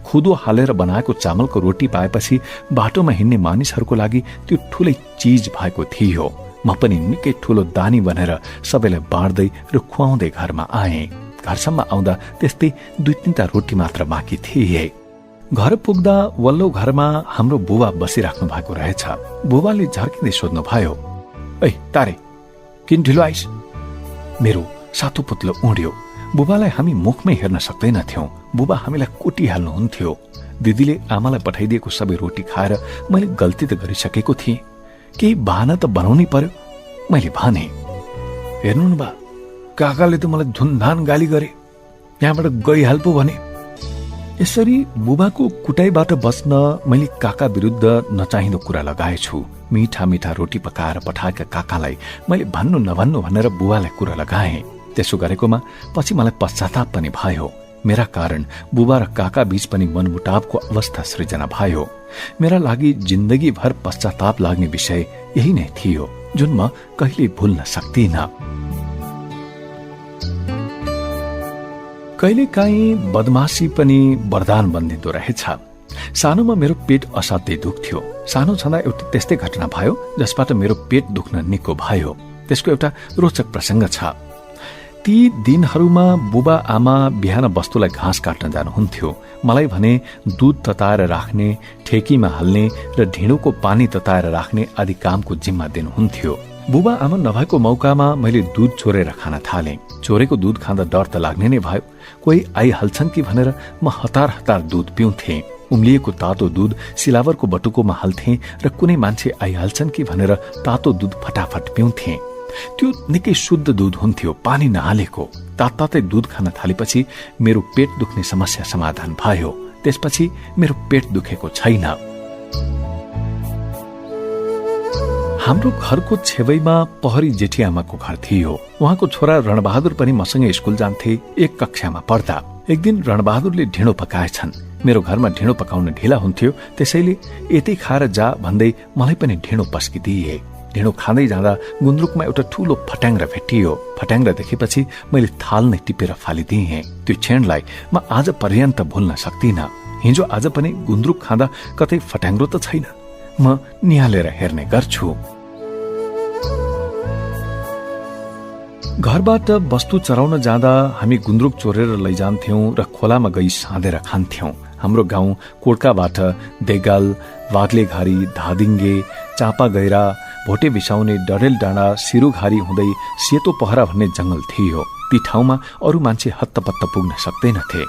Speaker 1: खुदो हालेर बनाएको चामलको रोटी पाएपछि बाटोमा हिँड्ने मानिसहरूको लागि त्यो ठूलै चीज भएको थियो। म पनि निकै ठूलो दानी बनेर सबैलाई बाँड्दै र खुवाउँदै घरमा आए। घरसम्म आउँदा त्यस्तै 2-3टा रोटी मात्र बाँकी थिए। घर पुग्दा वल्लो घरमा हाम्रो बुबा बसिराख्नु भएको रहेछ। बुबाले झर्किँदै सोध्नु भयो, "ऐ तारे, किन ढिलो आइस?" मेरो सातो पुत्लो उड्यो। बुबालाई हामी मुखमै हेर्न सक्दैनथ्यौं। बुबा हामीलाई कुटिहाल्नुहुन्थ्यो। दिदीले आमालाई पठाइदिएको सबै रोटी खाएर मैले गल्ती त गरिसकेको थिएँ, केही बहाना त बनाउनै पर्यो। मैले भने, "हेर्नु न बा, काकाले त मलाई धुनधान गाली गरे, यहाँबाट गइहाल पो भने।" यसरी बुबाको कुटाइबाट बच्न मैले काका विरुद्ध नचाहिँदो कुरा लगाएछु। मीठा मीठा रोटी पकाएर पठाएका काकालाई मैले भन्नु नभन्नु भनेर बुबालाई कुरा लगाएँ। त्यसो गरेकोमा पछि मलाई पश्चाताप पनि भयो। मेरा कारण बुबा र काका बीच पनि मनमुटावको अवस्था सृजना भयो। मेरा लागि जिन्दगीभर पश्चाताप लाग्ने विषय यही नै थियो, जुन म कहिले भुल्न सक्दिन। कहिलेकाहीँ बदमाशी पनि वरदान बन्दिँदो रहेछ। सानोमा मेरो पेट असाध्यै दुख्थ्यो। सानो छँदा एउटा त्यस्तै घटना भयो जसबाट मेरो पेट दुख्न निको भयो। त्यसको एउटा रोचक प्रसंग छ। ती दिनहरूमा बुबा आमा बिहान बस्तुलाई घाँस काट्न जानुहुन्थ्यो। मलाई भने दूध तताएर राख्ने, ठेकीमा हाल्ने र ढिँडोको पानी तताएर राख्ने आदि कामको जिम्मा दिनुहुन्थ्यो। बुबा आमा नभएको मौकामा मैले दूध चोरेर खान थालेँ। चोरेको दूध खाँदा डर त लाग्ने नै भयो। कोही आइहाल्छन् कि भनेर म हतार हतार दूध पिउँथे। उम्लिएको तातो दूध सिलावरको बटुकोमा हाल्थे र कुनै मान्छे आइहाल्छन् कि भनेर तातो दूध फटाफट पिउँथे। त्यो निकै शुद्ध दूध हुन्थ्यो, पानी नहालेको। तातै दूध खान थालेपछि मेरो पेट दुख्ने समस्या समाधान भयो। त्यसपछि मेरो पेट दुखेको छैन। हाम्रो घरको छेवैमा पहरी जेठीआमाको घर थियो। उहाँको छोरा रणबहादुर पनि मसँगै स्कुल जान्थे। एक कक्षामा पढ्दा एक दिन रणबहादुरले ढिँडो पकाएछन्। मेरो घरमा ढिँडो पकाउन ढिला हुन्थ्यो, त्यसैले यतै खाएर जा भन्दै मलाई पनि ढिँडो पस्किदिए। ढिँडो खाँदै जाँदा गुन्द्रुकमा एउटा ठूलो फट्याङ्ग्रा भेटियो। फट्याङ्ग्रा देखेपछि मैले थाल नै टिपेर फालिदिएँ। त्यो क्षणलाई म आज पर्यन्त भुल्न सक्दिन। हिजो आज पनि गुन्द्रुक खाँदा कतै फट्याङ्ग्रो त छैन, म निहालेर हेर्ने गर्छु। घरबाट वस्तु चराउन जाँदा हामी गुन्द्रुक चोरेर लैजान्थ्यौं र खोलामा गई साँधेर खान्थ्यौं। हाम्रो गाउँ कोड्काबाट देगाल, वाग्लेघारी, धादिङ्गे, चापा गैरा, भोटे बिसाउने, डडेल डाँडा, सिरुघारी हुँदै सेतो पहरा भन्ने जंगल थियो। ती ठाउँमा अरू मान्छे हत्तपत्त पुग्न सक्दैनथे।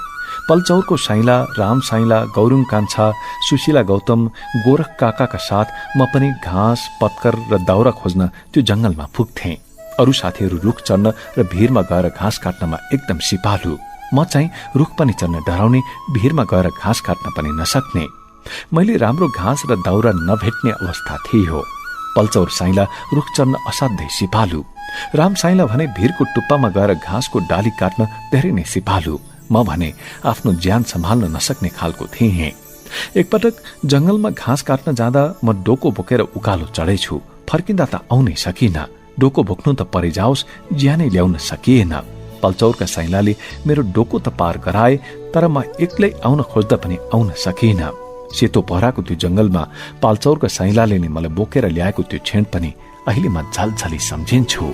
Speaker 1: पल्चौरको साइला, राम साइला, गौरुङ कान्छा, सुशीला गौतम, गोरख काकाका साथ म पनि घाँस, पत्कर र दाउरा खोज्न त्यो जंगलमा पुग्थे। अरू साथीहरू रुख चढ्न र भिरमा गएर घाँस काट्नमा एकदम सिपालु। म चाहिँ रुख पनि चढ्न डराउने, भिरमा गएर घाँस काट्न पनि नसक्ने। मैले राम्रो घाँस र दाउरा नभेट्ने अवस्था थियो। पल्चौर साइला रुख चढ्न असाध्यै सिपालु। राम साइला भने भिरको टुप्पामा गएर घाँसको डाली काट्न धेरै नै सिपालु। म भने आफ्नो ज्यान सम्हाल्न नसक्ने खालको थिएँ। एकपटक जंगलमा घाँस काट्न जाँदा म डोको बोकेर उकालो चढेछु। फर्किँदा त आउनै सकिन। डोको बोक्नु त परे जाओस्, ज्यानै ल्याउन सकिएन। पल्चौरका साइलाले मेरो डोको त पार गराए, तर म एक्लै आउन खोज्दा पनि आउन सकिन। सेतो पहराको त्यो जंगलमा पाल्चौरका साइलाले नै मलाई बोकेर ल्याएको त्यो क्षण पनि अहिले म झलझली सम्झिन्छु।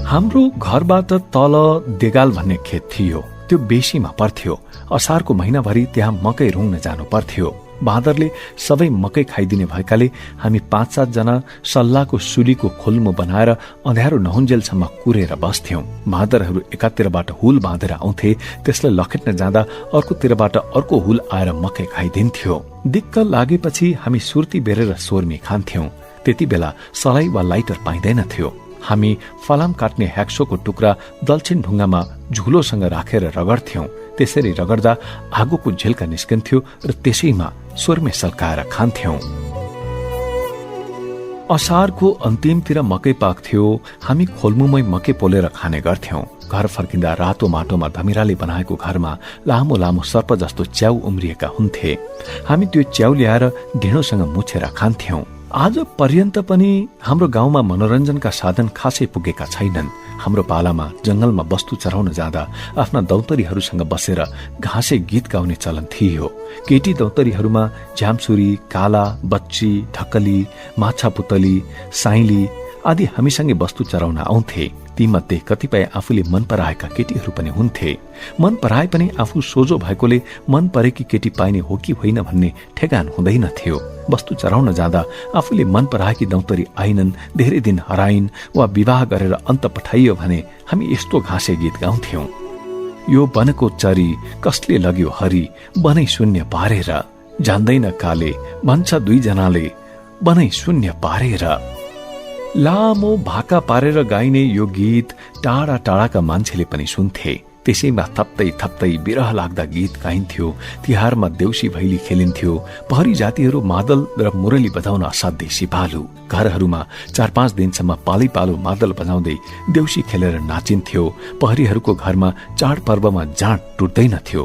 Speaker 1: हाम्रो घरबाट तल देगाल भन्ने खेत थियो। त्यो बेसीमा पर्थ्यो। असारको महिनाभरि त्यहाँ मकै रुङ्न जानु पर्थ्यो। बाँदरले सबै मकै खाइदिने भएकाले हामी 5-7 जना सल्लाहको सुलीको खोल्मो बनाएर अँध्यारो नहुन्जेलसम्म कुरेर बस्थ्यौं। बाँदरहरू एकातिरबाट हुल बाँधेर आउँथे, त्यसलाई लखेट्न जाँदा अर्कोतिरबाट अर्को हुल आएर मकै खाइदिन्थ्यो। दिक्क लागेपछि हामी सुर्ती बेरेर सोर्मी खान्थ्यौं। त्यति बेला सलाई वा लाइटर पाइँदैनथ्यो। हामी फलाम काट्ने ह्याक्सोको टुक्रा दलछिन ढुङ्गामा झुलोसँग राखेर रगड्थ्यौं। त्यसरी रगड्दा आगोको झिल्का निस्कन्थ्यो र त्यसैमा सोर्मे सल्काएर खान्थ्यौं। असारको अन्तिमतिर मकै पाक्थ्यो। हामी खोल्मुमै मकै पोलेर खाने गर्थ्यौं। घर फर्किँदा रातो माटोमा धमिराले बनाएको घरमा लामो लामो सर्प जस्तो च्याउ उम्रिएका हुन्थे। हामी त्यो च्याउ ल्याएर ढिँडोसँग मुछेर खान्थ्यौं। आज पर्यन्त पनि हाम्रो गाउँमा मनोरञ्जनका साधन खासै पुगेका छैनन्। हाम्रो पालामा जंगलमा वस्तु चराउन जाँदा आफ्ना दौतरीहरूसँग बसेर घाँसे गीत गाउने चलन थियो। केटी दौतरीहरूमा झ्यामसुरी, काला, बच्ची, ढक्कली, माछा पुतली, साइली आदि हामीसँगै वस्तु चराउन आउँथे। तीमध्ये कतिपय आफूले मन पराएका केटीहरू पनि हुन्थे। मन पराए पनि आफू सोझो भएकोले मन परेकी केटी पाइने हो कि होइन भन्ने ठेगान हुँदैन थियो। वस्तु चराउन जाँदा आफूले मन पराएकी दौतरी आइनन्, धेरै दिन हराइन् वा विवाह गरेर अन्त पठाइयो भने हामी यस्तो घाँसे गीत गाउँथ्यौं। यो वनको चरी कसले लग्यो हरि, बनै शून्य पारेर, जान्दैन काले भन्छ 2 जनाले, बनै शून्य पारेर। लामो भाका पारेर गाइने यो गीत टाढा टाढाका मान्छेले पनि सुन्थे। त्यसैमा थप्दै थप्दै विरह लाग्दा गीत गाइन्थ्यो। तिहारमा देउसी भैली खेलिन्थ्यो। पहरी जातिहरू मादल र मुरली बजाउन असाध्यै सिपालु। घरहरूमा 4-5 दिनसम्म पालै पालो मादल बजाउँदै देउसी खेलेर नाचिन्थ्यो। पहरीहरूको घरमा चाडपर्वमा जाँड टुट्दैनथ्यो।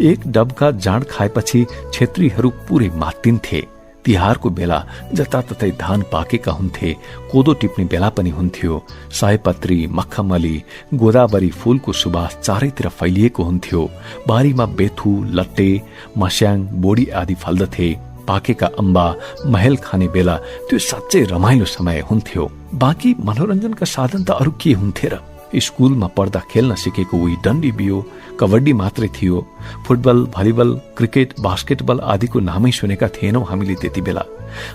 Speaker 1: एक डबका जाँड खाएपछि क्षेत्रीहरू पुरै मात्तिन्थे। तिहारको बेला जताततै धान पाकेका हुन्थे। कोदो टिप्ने बेला पनि हुन्थ्यो। सयपत्री, मखमली, गोदावरी फूलको सुवास चारैतिर फैलिएको हुन्थ्यो। बारीमा बेथु, लट्टे, मस्याङ, बोडी आदि फल्दथे। पाकेका अम्बा महल खाने बेला त्यो साँच्चै रमाइलो समय हुन्थ्यो। बाँकी मनोरञ्जनका साधन त अरू के हुन्थे र? स्कुलमा पढ्दा खेल्न सिकेको उही डन्डी बियो, कबड्डी मात्रै थियो। फुटबल, भलिबल, क्रिकेट, बास्केटबल आदिको नामै सुनेका थिएनौं हामीले त्यति बेला।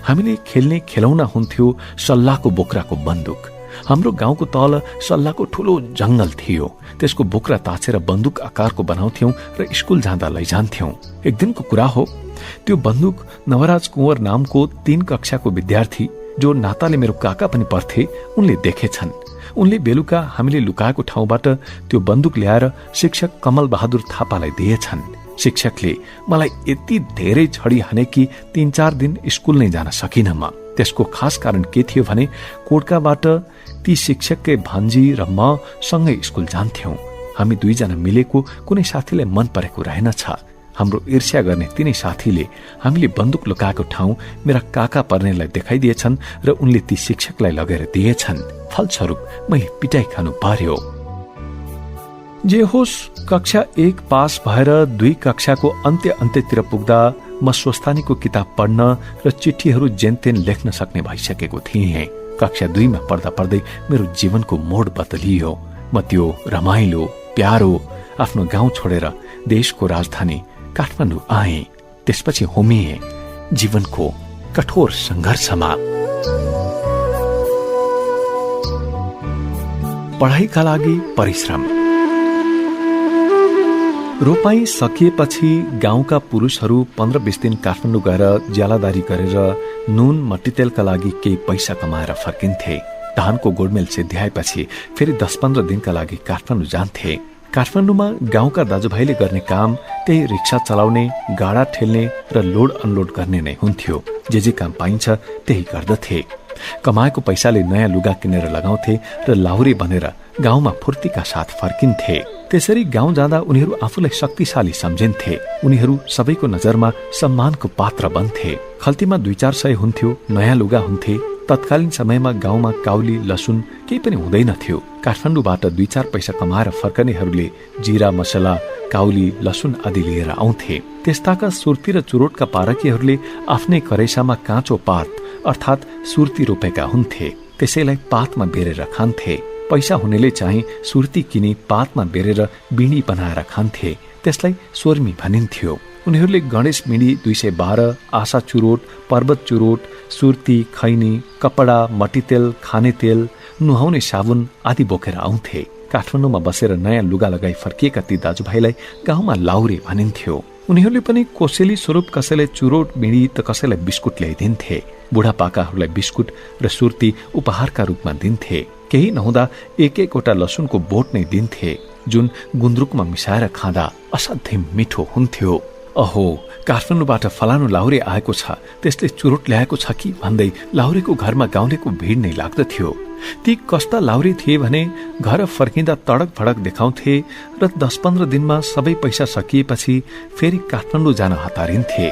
Speaker 1: हामीले खेल्ने खेलौना हुन्थ्यो सल्लाहको बोक्राको बन्दुक। हाम्रो गाउँको तल सल्लाहको ठूलो जंगल थियो। त्यसको बोक्रा ताछेर बन्दुक आकारको बनाउँथ्यौं र स्कुल जाँदा लैजान्थ्यौं। एक दिनको कुरा हो, त्यो बन्दुक नवराज कुँवर नामको 3 कक्षाको विद्यार्थी जो नाताले मेरो काका पनि पर्थे उनले देखेछन्। उनले बेलुका हामीले लुकाएको ठाउँबाट त्यो बन्दुक ल्याएर शिक्षक कमल बहादुर थापालाई दिएछन्। शिक्षकले मलाई यति धेरै छडी हाने कि 3-4 दिन स्कुल नै जान सकिन म। त्यसको खास कारण के थियो भने कोड्काबाट ती शिक्षककै भान्जी र म सँगै स्कुल जान्थ्यौं। हामी दुईजना मिलेको कुनै साथीलाई मन परेको रहेनछ। हाम्रो ईर्ष्या गर्ने तिनै साथीले हामीले बन्दुक लुकाएको ठाउँ मेरा काका पर्नेलाई देखाइदिएछन् र उनले ती शिक्षकलाई लगेर दिएछन्। फलस्वरूप मैले पिटाई खानु पर्यो। जे होस्, कक्षा 1 पास भएर 2 कक्षाको अन्त्यतिर पुग्दा म स्वस्थानीको किताब पढ्न र चिठीहरू जेनतेन लेख्न सक्ने भइसकेको थिएँ। कक्षा 2 मा पढ्दा पढ्दै मेरो जीवनको मोड बदलियो। म त्यो रमाइलो प्यारो आफ्नो गाउँ छोडेर देशको राजधानी काठमाडौँ आए। त्यसपछि होमिए जीवनको कठोर संघर्षमा। पढाइका लागि परिश्रम। रोपाई सकिएपछि गाउँका पुरुषहरू 15-20 दिन काठमाडौँ गएर ज्यालादारी गरेर नुन मट्टीतेलका लागि केही पैसा कमाएर फर्किन्थे। धानको गोडमेल सिद्ध्याएपछि फेरि 10-15 दिनका लागि काठमाडौँ जान्थे। काठमाडौँमा गाउँका दाजुभाइले गर्ने काम त्यही रिक्सा चलाउने, गाडा ठेल्ने र लोड अनलोड गर्ने नै हुन्थ्यो। जे काम पाइन्छ त्यही गर्दथे। कमाएको पैसाले नयाँ लुगा किनेर लगाउँथे र लाहुरे बनेर गाउँमा फुर्तीका साथ फर्किन्थे। त्यसरी गाउँ जाँदा उनीहरू आफूलाई शक्तिशाली सम्झिन्थे। उनीहरू सबैको नजरमा सम्मानको पात्र बन्थे। खल्तीमा 2-4 सय हुन्थ्यो, नयाँ लुगा हुन्थे। तत्कालीन समयमा गाउँमा काउली लसुन केही पनि हुँदैन थियो। काठमाडौँबाट 2-4 पैसा कमाएर फर्कनेहरूले जीरा मसला, काउली लसुन आदि लिएर आउँथे। त्यस्ताका सुर्ती र चुरोटका पारकीहरूले आफ्नै करेसामा काँचो पात अर्थात् सुर्ती रोपेका हुन्थे। त्यसैलाई पातमा बेरेर खान्थे। पैसा हुनेले चाहिँ सुर्ती किनी पातमा बेरेर बिँडी बनाएर खान्थे। त्यसलाई सोर्मी भनिन्थ्यो। उनीहरूले गणेश बिँडी 212, आशा चुरोट, पर्वत चुरोट, सुर्ती, खैनी, कपडा, मट्टीतेल, खाने तेल, नुहाउने साबुन आदि बोकेर आउँथे। काठमाडौँमा बसेर नयाँ लुगा लगाई फर्किएका ती दाजुभाइलाई गाउँमा लाउरे भनिन्थ्यो। उनीहरूले पनि कोसेली स्वरूप कसैलाई चुरोट बिँडी त कसैलाई बिस्कुट ल्याइदिन्थे। बुढापाकाहरूलाई बिस्कुट र सुर्ती उपहारका रूपमा दिन्थे। केही नहुँदा 1-1वटा लसुनको बोट नै दिन्थे, जुन गुन्द्रुकमा मिसाएर खाँदा असाध्यै मिठो हुन्थ्यो। अहो, काठमाडौँबाट फलानु लाहुरे आएको छ, त्यसले चुरोट ल्याएको छ कि भन्दै लाहुरेको घरमा गाउँलेको भिड नै लाग्दथ्यो। ती कस्ता लाहुरे थिए भने घर फर्किँदा तडक भडक देखाउँथे र 10-15 दिनमा सबै पैसा सकिएपछि फेरि काठमाडौँ जान हतारिन्थे।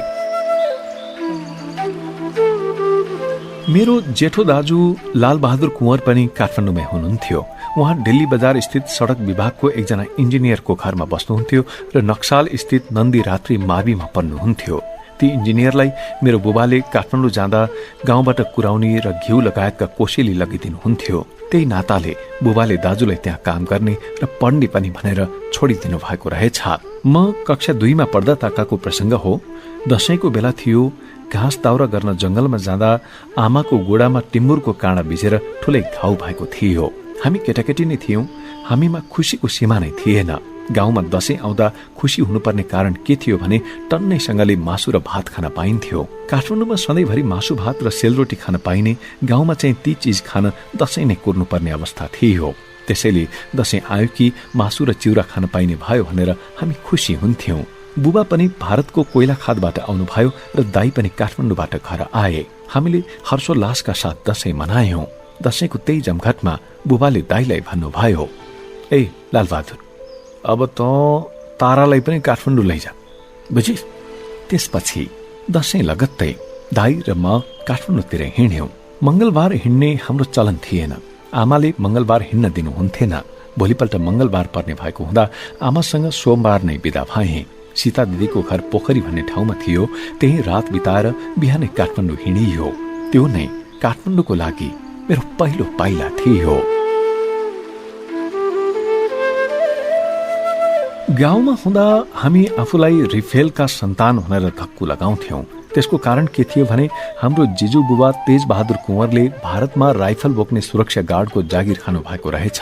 Speaker 1: मेरो जेठो दाजु लालबहादुर कुँवर पनि काठमाडौँमै हुनुहुन्थ्यो। उहाँ दिल्ली बजार स्थित सड़क विभागको एकजना इन्जिनियरको घरमा बस्नुहुन्थ्यो र नक्साल स्थित नन्दी रात्रि माविमा पढ्नुहुन्थ्यो। ती इन्जिनियरलाई मेरो बुबाले काठमाडौँ जाँदा गाउँबाट कुराउनी र घिउ लगायतका कोसेली लगिदिनुहुन्थ्यो। त्यही नाताले बुबाले दाजुलाई त्यहाँ काम गर्ने र पढ्ने पनि भनेर छोडिदिनु भएको रहेछ। म कक्षा 2 मा पढ्दा ताकाको प्रसंग हो। दशैंको बेला थियो। घाँस दाउरा गर्न जंगलमा जाँदा आमाको गोडामा टिम्बुरको काँडा भिजेर ठूलै घाउ भएको थियो। हामी केटाकेटी नै थियौं। हामीमा खुसीको सीमा नै थिएन। गाउँमा दशैं आउँदा खुसी हुनुपर्ने कारण के थियो भने टन्नैसँगले मासु र भात खान पाइन्थ्यो। काठमाडौँमा सधैँभरि मासु भात र सेलरोटी खान पाइने, गाउँमा चाहिँ ती चीज खान दशैं नै कुर्नुपर्ने अवस्था थियो। त्यसैले दशैं आयो कि मासु र चिउरा खान पाइने भयो भनेर हामी खुसी हुन्थ्यौं। बुबा पनि भारतको कोइला खादबाट आउनुभयो र दाई पनि काठमाडौँबाट घर आए। हामीले हर्षोल्लासका साथ दशैं मनायौं। दशैंको त्यही जमघटमा बुबाले दाईलाई भन्नुभयो, ए लालबहादुर, अब त तारालाई पनि काठमाडौँ लैजा, बुझिस? त्यसपछि दशैं लगत्तै दाई र म काठमाडौँतिर हिँड्यौं। मंगलबार हिँड्ने हाम्रो चलन थिएन। आमाले मंगलबार हिँड्न दिनुहुन्थेन। भोलिपल्ट मंगलबार पर्ने भएको हुँदा आमासँग सोमबार नै बिदा भए। सीता दिदीको घर पोखरी भन्ने ठाउँमा थियो। त्यही रात बिताएर बिहानै काठमाडौँ हिँडियो। त्यो नै काठमाडौँको लागि मेरो पहिलो पाइला थियो। गाउँमा हुँदा हामी आफूलाई रिफेलका सन्तान भनेर धक्कु लगाउँथ्यौं। त्यसको कारण के थियो भने हाम्रो जिजु बुबा तेज बहादुर कुँवरले भारतमा राइफल बोक्ने सुरक्षा गार्डको जागिर खानु भएको रहेछ।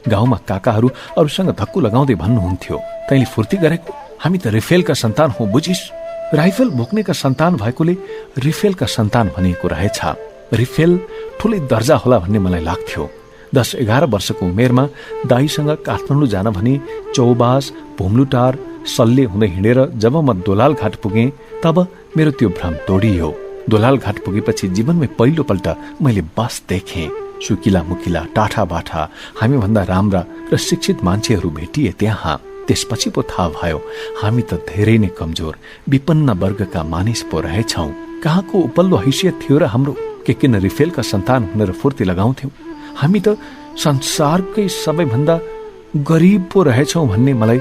Speaker 1: गाउँमा काकाहरू अरूसँग धक्कु लगाउँदै भन्नुहुन्थ्यो, तैँले फुर्ती गरेको, हामी त रिफेलका सन्तान हौ, बुझिस? राइफल बोक्नेका सन्तान भएकोले रिफेलका सन्तान भनिएको रहेछ। रिफेल ठुलै दर्जा होला भन्ने मलाई लाग्थ्यो। 10-11 वर्षको उमेरमा दाईसँग काठमाडौँ जान भनी चौबास, भुम्लुटार, सल्ले हुँदै हिँडेर जब म दोलाल घाट पुगेँ तब मेरो त्यो भ्रम तोडियो। दोलाल घाट पुगेपछि जीवनमै पहिलोपल्ट मैले बस देखेँ। सुकिला मुकिला, टाठा बाठा, हामीभन्दा राम्रा र शिक्षित मान्छेहरू भेटिए त्यहाँ। त्यसपछि पो थाहा भयो हामी त धेरै नै कमजोर विपन्न वर्गका मानिस पो रहेछौं। कहाँको उपल्लो हैसियत थियो र हाम्रो के किन रिफेलका सन्तान हुनेर फुर्ती लगाउँथ्यौं। हामी त संसारकै सबैभन्दा गरिब पो रहेछौं भन्ने मलाई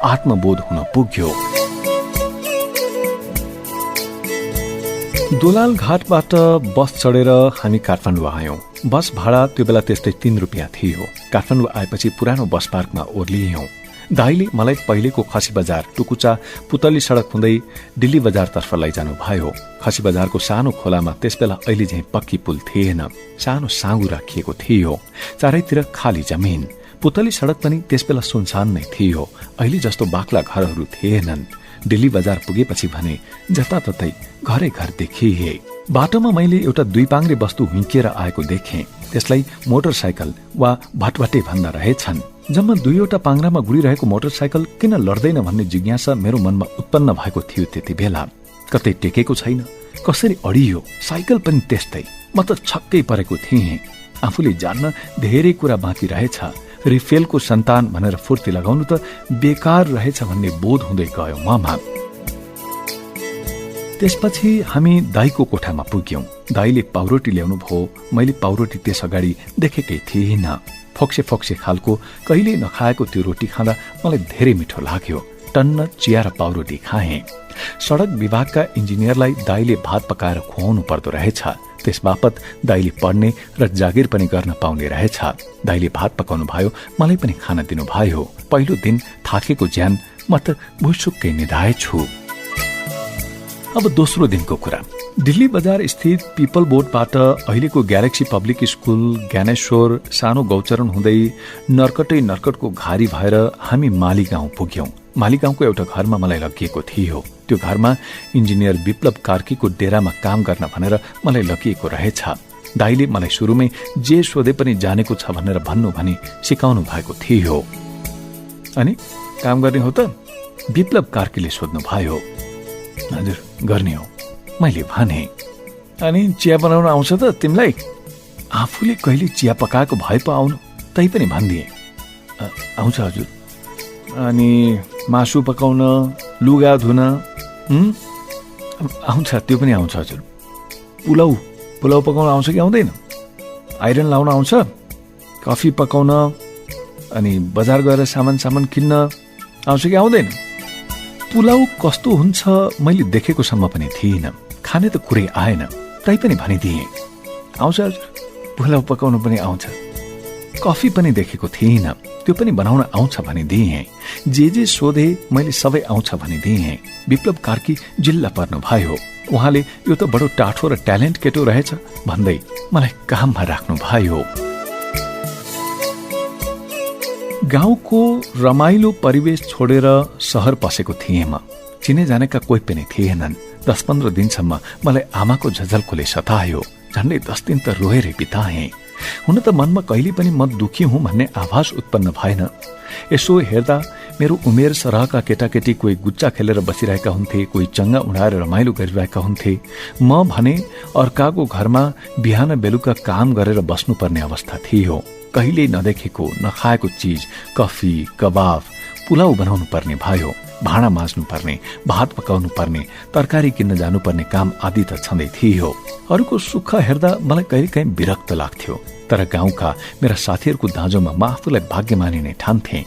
Speaker 1: आत्मबोध हुन पुग्यो। दोलाल घाटबाट बस चढेर हामी काठमाडौँ आयौं। बस भाडा त्यो बेला त्यस्तै 3 रुपियाँ थियो। काठमाडौँ आएपछि पुरानो बस पार्कमा ओर्लियौं। दाईले मलाई पहिलेको खसी बजार टुकुचा पुतली सडक हुँदै दिल्ली बजारतर्फ लैजानु भयो। खसी बजारको सानो खोलामा त्यसबेला अहिले झैं पक्की पुल थिएन। सानो साँगु राखिएको थियो, चारैतिर खाली जमिन। पुतली सडक पनि त्यसबेला सुनसान नै थियो, अहिले जस्तो बाक्ला घरहरू थिएनन्। दिल्ली बजार पुगेपछि भने जताततै घरै घर देखिए। बाटोमा मैले एउटा 2 पाङ्ग्रे वस्तु हुँकिएर आएको देखेँ। त्यसलाई मोटरसाइकल वा भटभटे भन्दा रहेछन्। जम्मा 2वटा पाङ्ग्रामा गुडिरहेको मोटरसाइकल किन लड्दैन भन्ने जिज्ञासा मेरो मनमा उत्पन्न भएको थियो। त्यति बेला कतै टेकेको छैन, कसरी अडियो, साइकल पनि त्यस्तै। म त छक्कै परेको थिएँ। आफूले जान्न धेरै कुरा बाँकी रहेछ। रिफेलको सन्तान भनेर फुर्ती लगाउनु त बेकार रहेछ भन्ने बोध हुँदै गयो ममा। त्यसपछि हामी दाईको कोठामा पुग्यौं। दाईले पाउरोटी ल्याउनु भयो। मैले पाउरोटी त्यस अगाडि देखेकै थिइनँ। फोक्से फोक्से खालको कहिले नखाएको त्यो रोटी खाँदा मलाई धेरै मिठो लाग्यो। टन्न चिया र पाउरोटी खाएँ। सडक विभागका इन्जिनियरलाई दाईले भात पकाएर खुवाउनु पर्दो रहेछ। त्यस बापत दाईले पढ्ने र जागिर पनि गर्न पाउने रहेछ। दाईले भात पकाउनु भयो, मलाई पनि खाना दिनु भयो। पहिलो दिन थाकेको ज्यान म त भुसुक्कै निधाएछु। अब दोस्रो दिनको कुरा। दिल्ली बजार स्थित पिपल बोर्डबाट अहिलेको ग्यालेक्सी पब्लिक स्कुल, ज्ञानेश्वर, सानो गौचरण हुँदै नर्कटै नर्कटको घारी भएर हामी माली गाउँ पुग्यौं। माली गाउँको एउटा घरमा मलाई लगिएको थियो। त्यो घरमा इन्जिनियर विप्लव कार्कीको डेरामा काम गर्न भनेर मलाई लगिएको रहेछ। दाईले मलाई सुरुमै जे सोधे पनि जानेको छ भनेर भन्नु भनी सिकाउनु भएको थियो। अनि काम गर्ने हो त? विप्लव कार्कीले सोध्नु भयो। हजुर, गर्ने हो, मैले भने। अनि चिया बनाउन आउँछ त तिमीलाई? आफूले कहिले चिया पकाएको भए पो आउनु, तै पनि भनिदिए। आउँछ हजुर। अनि मासु पकाउन, लुगा धुन? आउँछ, त्यो पनि आउँछ हजुर। पुलाउ पकाउन आउँछ कि आउँदैन? आइरन लाउन आउँछ? कफी पकाउन अनि बजार गएर सामान किन्न आउँछ कि आउँदैन? पुलाउ कस्तो हुन्छ मैले देखेको सम्म पनि थिइनँ। खाने त कुरै आएन, तै पनि भनिदिए। आउँछ हजुर, पुलाउ पकाउनु पनि आउँछ। कफी पनि देखेको थिइनँ, त्यो पनि बनाउन आउँछ भनिदिए। जे सोधे मैले सबै आउँछ भनिदिए। विप्लव कार्की जिल्ला पर्नु भयो। उहाँले यो त बडो टाठो र ट्यालेन्ट केटो रहेछ भन्दै मलाई काममा राख्नु भयो। गाउँको रमाइलो परिवेश छोडेर सहर पसेको थिएँ म। चिने जानेका कोही पनि थिएनन्। 10-15 दिनसम्म मलाई आमाको झझल्कोले सतायो। झन्डै 10 दिन त रोएरै बिताएँ। हुन त मनमा कहिले पनि म दुखी हुँ भन्ने आभास उत्पन्न भएन। यसो हेर्दा मेरो उमेर सरहका केटाकेटी कोही गुच्चा खेलेर बसिरहेका हुन्थे, कोही चङ्गा उडाएर रमाइलो गरिरहेका हुन्थे। म भने अर्काको घरमा बिहान बेलुका काम गरेर बस्नुपर्ने अवस्था थियो। कहिल्यै नदेखेको नखाएको चिज, कफी, कबाब, पुलाउ बनाउनु पर्ने भयो। भाँडा माझ्नु पर्ने, भात पकाउनु पर्ने, तरकारी किन्न जानुपर्ने काम आदि त छँदै थियो। अरूको सुख हेर्दा मलाई कहिलेकाहीँ विरक्त लाग्थ्यो। तर गाउँका मेरा साथीहरूको दाँजोमा म आफूलाई भाग्यमानी नै ठान्थे।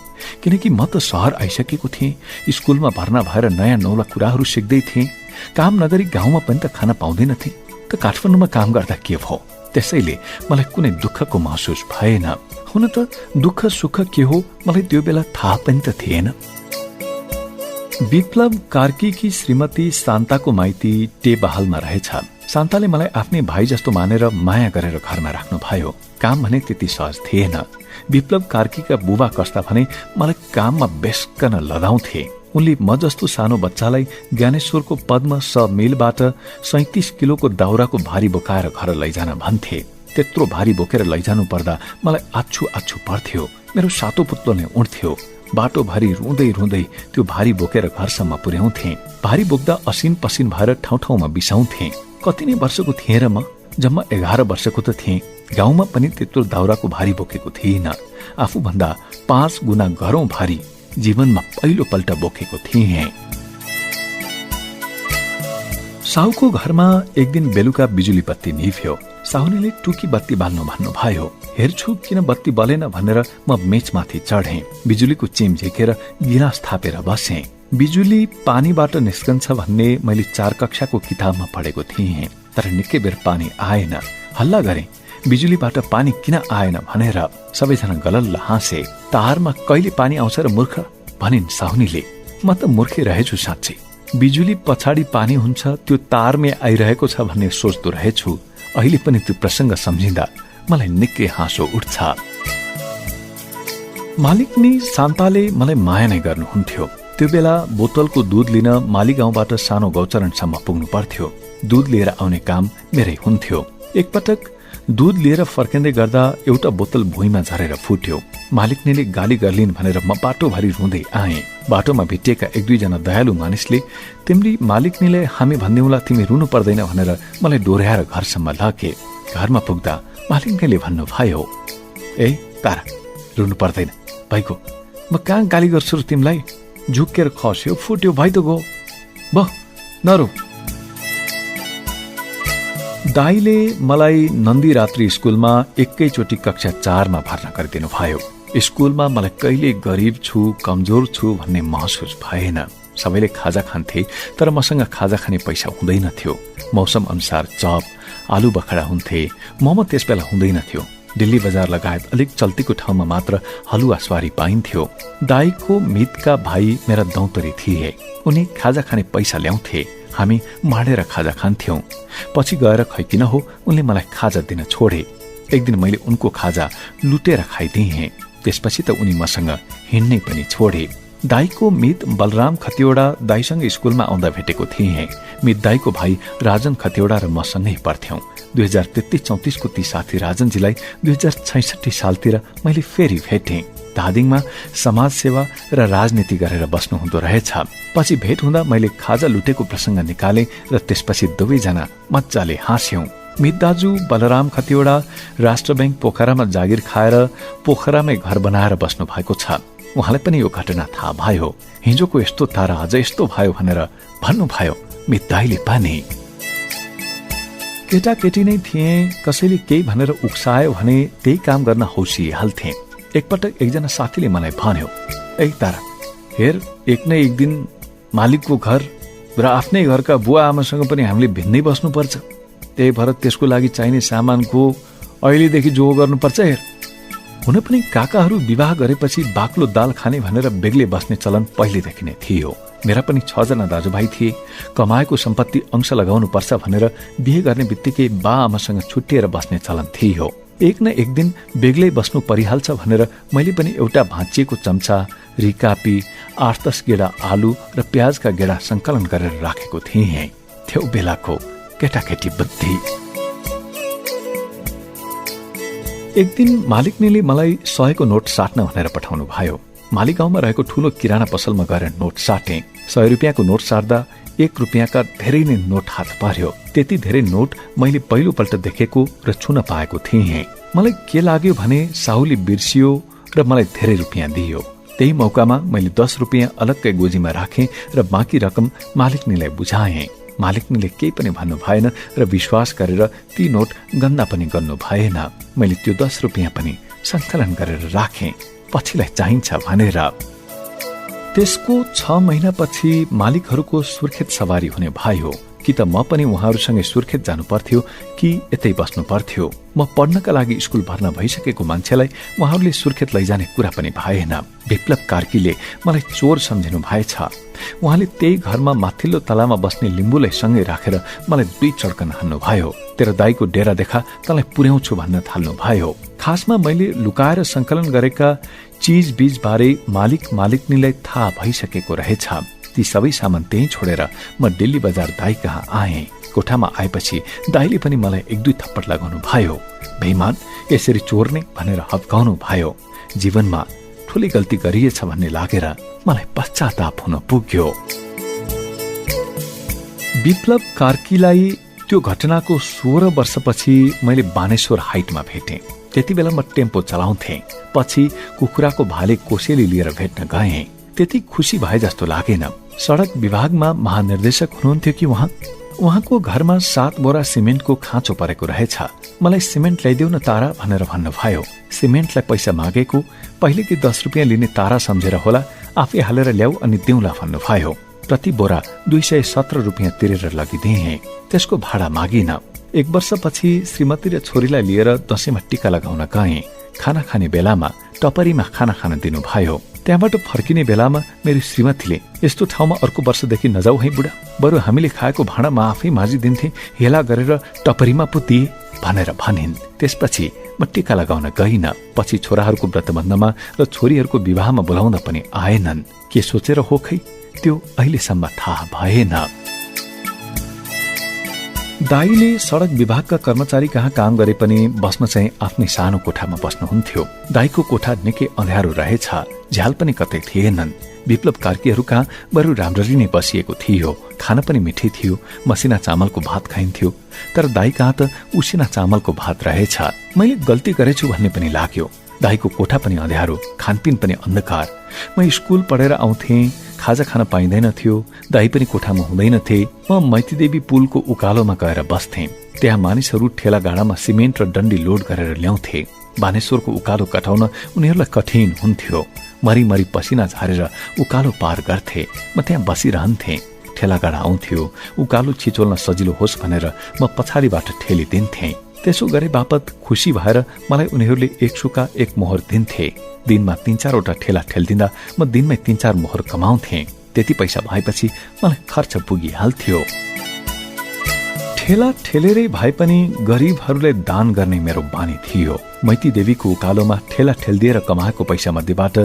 Speaker 1: किनकि म त सहर आइसकेको थिएँ। स्कुलमा भर्ना भएर नयाँ नौला कुराहरू सिक्दै थिएँ। काम नगरी गाउँमा पनि त खान पाउँदैनथे, त काठमाडौँमा काम गर्दा के भयो? त्यसैले मलाई कुनै दुःखको महसुस भएन। हुन त दुःख सुख के हो मलाई त्यो बेला थाहा पनि त थिएन। विप्लव कार्कीकी श्रीमती शान्ताको माइती टेबहालमा रहेछ। शान्ताले मलाई आफ्नै भाइ जस्तो मानेर माया गरेर घरमा राख्नु भयो। काम भने त्यति सहज थिएन। विप्लव कार्कीका बुबा कस्ता भने मलाई काममा बेस्कन लदाउँथे। उनले म जस्तो सानो बच्चालाई ज्ञानेश्वरको पद्म स मिलबाट 37 किलोको दाउराको भारी बोकाएर घर लैजान भन्थे। त्यत्रो भारी बोकेर लैजानु पर्दा मलाई आछु आछु पर्थ्यो। मेरो सातो पुत्लो नै उड्थ्यो। बाटोभरि रुँदै रुँदै त्यो भारी बोकेर घरसम्म पुर्याउँथे। भारी बोक्दा असिन पसिन भएर ठाउँ ठाउँमा बिसाउँथे। कति नै वर्षको थिएँ र म? जम्मा 11 वर्षको त थिएँ। गाउँमा पनि त्यत्रो दाउराको भारी बोकेको थिइनँ। आफूभन्दा 5 गुणा गरौं भारी जीवनमा पहिलो पल्ट बोकेको थिएँ। साहुको घरमा एक दिन बेलुका बिजुली बत्ती निभ्यो। साहुनीले टुकी बत्ती बाल्नु भन्नुभयो। हेर्छु किन बत्ती बलेन भनेर म मेचमाथि चढेँ। बिजुलीको चिम झिकेर गिलास थापेर बसेँ। बिजुली पानीबाट निस्कन्छ भन्ने मैले 4 कक्षाको किताबमा पढेको थिएँ। तर निकै बेर पानी आएन। हल्ला गरेँ, बिजुलीबाट पानी किन आएन भनेर। सबैजना गलल्ल हाँसे। तारमा कहिले पानी आउँछ र मूर्ख भनिन् साहुनीले। म त मूर्खै रहेछु साँच्चै। बिजुली पछाडि पानी हुन्छ त्यो तारमै आइरहेको छ भन्ने सोच्दो रहेछु। अहिले पनि त्यो प्रसङ्ग सम्झिँदा मलाई निकै हाँसो उठ्छ। मालिकनी शान्ताले मलाई माया नै गर्नुहुन्थ्यो। त्यो बेला बोतलको दुध लिन माली गाउँबाट सानो गौचरणसम्म पुग्नु पर्थ्यो। दुध लिएर आउने काम मेरै हुन्थ्यो। एकपटक दुध लिएर फर्किँदै गर्दा एउटा बोतल भुइँमा झरेर फुट्यो। मालिकनीले गाली गर्लिन् भनेर म बाटोभरि रुँदै आएँ। बाटोमा भेटिएका 1-2 जना दयालु मानिसले तिम्री मालिकनीले हामी भन्दिउँला तिमी रुनु पर्दैन भनेर मलाई डोर्याएर घरसम्म लगे। घरमा पुग्दा मालिकनीले भन्नुभयो, ए तारा रुनु पर्दैन भाइको, म कहाँ गाली गर्छु र तिमीलाई? झुक्केर खस्यो, फुट्यो, भाइ त गो ब नरु। दाईले मलाई नन्दी रात्रि स्कुलमा एकैचोटि कक्षा 4 मा भर्ना गरिदिनु भयो। स्कुलमा मलाई कहिले गरिब छु, कमजोर छु भन्ने महसुस भएन। सबैले खाजा खान्थे तर मसँग खाजा खाने पैसा हुँदैन थियो। मौसम अनुसार चप, आलु बखडा हुन्थे। मोमो त्यसबेला हुँदैन थियो। दिल्ली बजार लगायत अलिक चल्तीको ठाउँमा मात्र हलुवा स्वारी पाइन्थ्यो। दाईको मितका भाइ मेरा दौतरी थिए। उनी खाजा खाने पैसा ल्याउँथे। हामी माडेर खाजा खान्थ्यौं। पछि गएर खै किन हो उनले मलाई खाजा दिन छोडे। एक दिन मैले उनको खाजा लुटेर खाइदिएँ। त्यसपछि त उनी मसँग हिँड्नै पनि छोडे। दाईको मित बलराम खतिवडा दाईसँग स्कुलमा आउँदा भेटेको थिएँ। मित दाईको भाइ राजन खतिवडा र मसँगै पढ्थ्यौं। 2033-34 को ती साथी राजनजीलाई 2066 सालतिर मैले फेरि भेटेँ। धादिङमा समाज सेवा र राजनीति गरेर बस्नु हुँदो रहेछ। पछि भेट हुँदा मैले खाजा लुटेको प्रसङ्ग निकाले र त्यसपछि दुवैजना मजाले हाँस्यौं। मित दाजु बलराम खतिवडा राष्ट्र बैंक पोखरामा जागिर खाएर पोखरामै घर बनाएर बस्नु भएको छ। उहाँलाई पनि यो घटना थाहा भयो। हिजोको यस्तो तारा अझ यस्तो भयो भनेर भन्नुभयो मित दाईले पनि। केटाकेटी नै थिए, कसैले केही भनेर उक्सायो भने त्यही काम गर्न हौसिहाल्थे। एकपटक एकजना साथीले मलाई भन्यो, ए तारा हेर, एक न एक दिन मालिकको घर र आफ्नै घरका बुवा आमासँग पनि हामीले भिन्दै बस्नुपर्छ। त्यही भएर त्यसको लागि चाहिने सामानको अहिलेदेखि जोग गर्नुपर्छ। हेर, हुन पनि काकाहरू विवाह गरेपछि बाक्लो दाल खाने भनेर बेग्लै बस्ने चलन पहिलेदेखि नै थियो। मेरा पनि 6 जना दाजुभाइ थिए। कमाएको सम्पत्ति अंश लगाउनु पर्छ भनेर बिहे गर्ने बित्तिकै बा आमासँग छुट्टिएर बस्ने चलन थियो। एक न एक दिन बेग्लै बस्नु परिहाल्छ भनेर मैले पनि एउटा भाँचिएको चम्चा, रिकापी, 8-10 गेडा आलु र प्याजका गेडा संकलन गरेर राखेको थिएँ। त्यो बेलाको केटाकेटी बुद्धि। एक दिन मालिकनीले मलाई 100 को नोट साट्न भनेर पठाउनु भयो। मालिगाउँमा रहेको ठूलो किराना पसलमा गएर नोट साटे। 100 रुपियाँको नोट साट्दा 1 रुपियाँका धेरै नै नोट हात पार्यो। त्यति धेरै नोट मैले पहिलोपल्ट देखेको र छुन पाएको थिएँ। मलाई के लाग्यो भने साहुले बिर्सियो र मलाई धेरै रुपियाँ दियो। त्यही मौकामा मैले 10 रुपियाँ अलग्गै गोजीमा राखेँ र बाँकी रकम मालिकनीलाई बुझाएँ। मालिकनीले केही पनि भन्नु भएन र विश्वास गरेर ती नोट गन्दा पनि गर्नु भएन। मैले त्यो 10 रुपियाँ पनि संकलन गरेर राखेँ, पछिलाई चाहिन्छ भनेर। त्यसको 6 महिनापछि मालिकहरूको सुर्खेत सवारी हुने भयो। कि त म पनि उहाँहरूसँगै सुर्खेत जानु पर्थ्यो कि यतै बस्नु पर्थ्यो। म पढ्नका लागि स्कुल भर्ना भइसकेको मान्छेलाई उहाँहरूले सुर्खेत लैजाने कुरा पनि भएन। विप्लव कार्कीले मलाई चोर सम्झिनु भएछ। उहाँले त्यही घरमा माथिल्लो तलामा बस्ने लिम्बुलाई सँगै राखेर मलाई 2 चड्कन हान्नु भयो। तेरो दाईको डेरा देखा तँलाई पुर्याउँछु भन्न थाल्नु भयो। खासमा मैले लुकाएर संकलन गरेका चीज बीज बारे मालिकनीलाई थाहा भइसकेको रहेछ। ती सबै सामान त्यही छोडेर म दिल्ली बजार दाई कहाँ आएँ। कोठामा आएपछि दाईले पनि मलाई 1-2 थप्पड लगाउनु भयो। बेइमान, यसरी चोर्ने भनेर हप्काउनु भयो। जीवनमा ठूली गल्ती गरिएछ भन्ने लागेर मलाई पश्चाताप हुन पुग्यो। विप्लव कार्कीलाई त्यो घटनाको 16 वर्षपछि मैले बानेश्वर हाइटमा भेटेँ। त्यति बेला म टेम्पो चलाउँथे। पछि कुखुराको भाले कोसेली लिएर भेट्न गएँ। त्यति खुसी भए जस्तो लागेन। सडक विभागमा महानिर्देशक हुनुहुन्थ्यो कि उहाँको घरमा 7 बोरा सिमेन्टको खाँचो परेको रहेछ। मलाई सिमेन्ट ल्याइदेऊ न तारा भनेर भन्नुभयो। सिमेन्टलाई पैसा मागेको पहिले कि 10 रुपियाँ लिने तारा सम्झेर होला, आफै हालेर ल्याऊ अनि दिउँला भन्नुभयो। प्रति बोरा 217 रुपियाँ तिरेर लगिदिए। त्यसको भाडा मागिन। 1 वर्षपछि श्रीमती र छोरीलाई लिएर दशैंमा टीका लगाउन गएँ। खाना खाने बेलामा टपरीमा खाना खान दिनुभयो। त्यहाँबाट फर्किने बेलामा मेरो श्रीमतीले यस्तो ठाउँमा अर्को वर्षदेखि नजाऊ है बुढा, बरु हामीले खाएको भाँडा म आफै माझिदिन्थे, हेला गरेर टपरीमा पो दिए भनेर भनिन्। त्यसपछि म टीका लगाउन गइन। पछि छोराहरूको व्रतबन्धमा र छोरीहरूको विवाहमा बोलाउँदा पनि आएनन्। के सोचेर हो खै, त्यो अहिलेसम्म थाहा भएन। दाईले सडक विभागका कर्मचारी कहाँ काम गरे पनि बस्न चाहिँ आफ्नै सानो कोठामा बस्नुहुन्थ्यो। दाईको कोठा निकै अँध्यारो रहेछ। झ्याल पनि कतै थिएनन्। विप्लव कार्कीहरू कहाँ बरु राम्ररी नै बसिएको थियो। खाना पनि मिठै थियो। मसिना चामलको भात खाइन्थ्यो। तर दाई कहाँ त उसिना चामलको भात रहेछ। मैले गल्ती गरेछु भन्ने पनि लाग्यो। दाईको कोठा पनि अँध्यारो, खानपिन पनि अन्धकार। म स्कुल पढेर आउँथे, खाजा खान पाइँदैन थियो। दाई पनि कोठामा हुँदैनथे। म मैतीदेवी पुलको उकालोमा गएर बस्थे। त्यहाँ मानिसहरू ठेला गाडामा सिमेन्ट र डन्डी लोड गरेर ल्याउँथे। बानेश्वरको उकालो कटाउन उनीहरूलाई कठिन हुन्थ्यो। मरिमरि पसिना झारेर उकालो पार गर्थे। म त्यहाँ बसिरहन्थे। ठेला गाडा आउँथ्यो। उकालो छिचोल्न सजिलो होस् भनेर म पछाडिबाट ठेलिदिन्थे। त्यसो गरे बापत खुसी भएर मलाई उनीहरूले 1 सुका 1 मोहर दिन्थे। दिनमा 3-4 वटा ठेला ठेल्दिँदा म दिनमै 3-4 मोहर कमाउँथे। त्यति पैसा भएपछि मलाई खर्च पुगिहाल्थ्यो। ठेला ठेलेरै भए पनि गरिबहरूलाई दान गर्ने मेरो बानी थियो। मैती देवीको उकालोमा ठेला ठेल्दिएर कमाएको पैसा मध्येबाट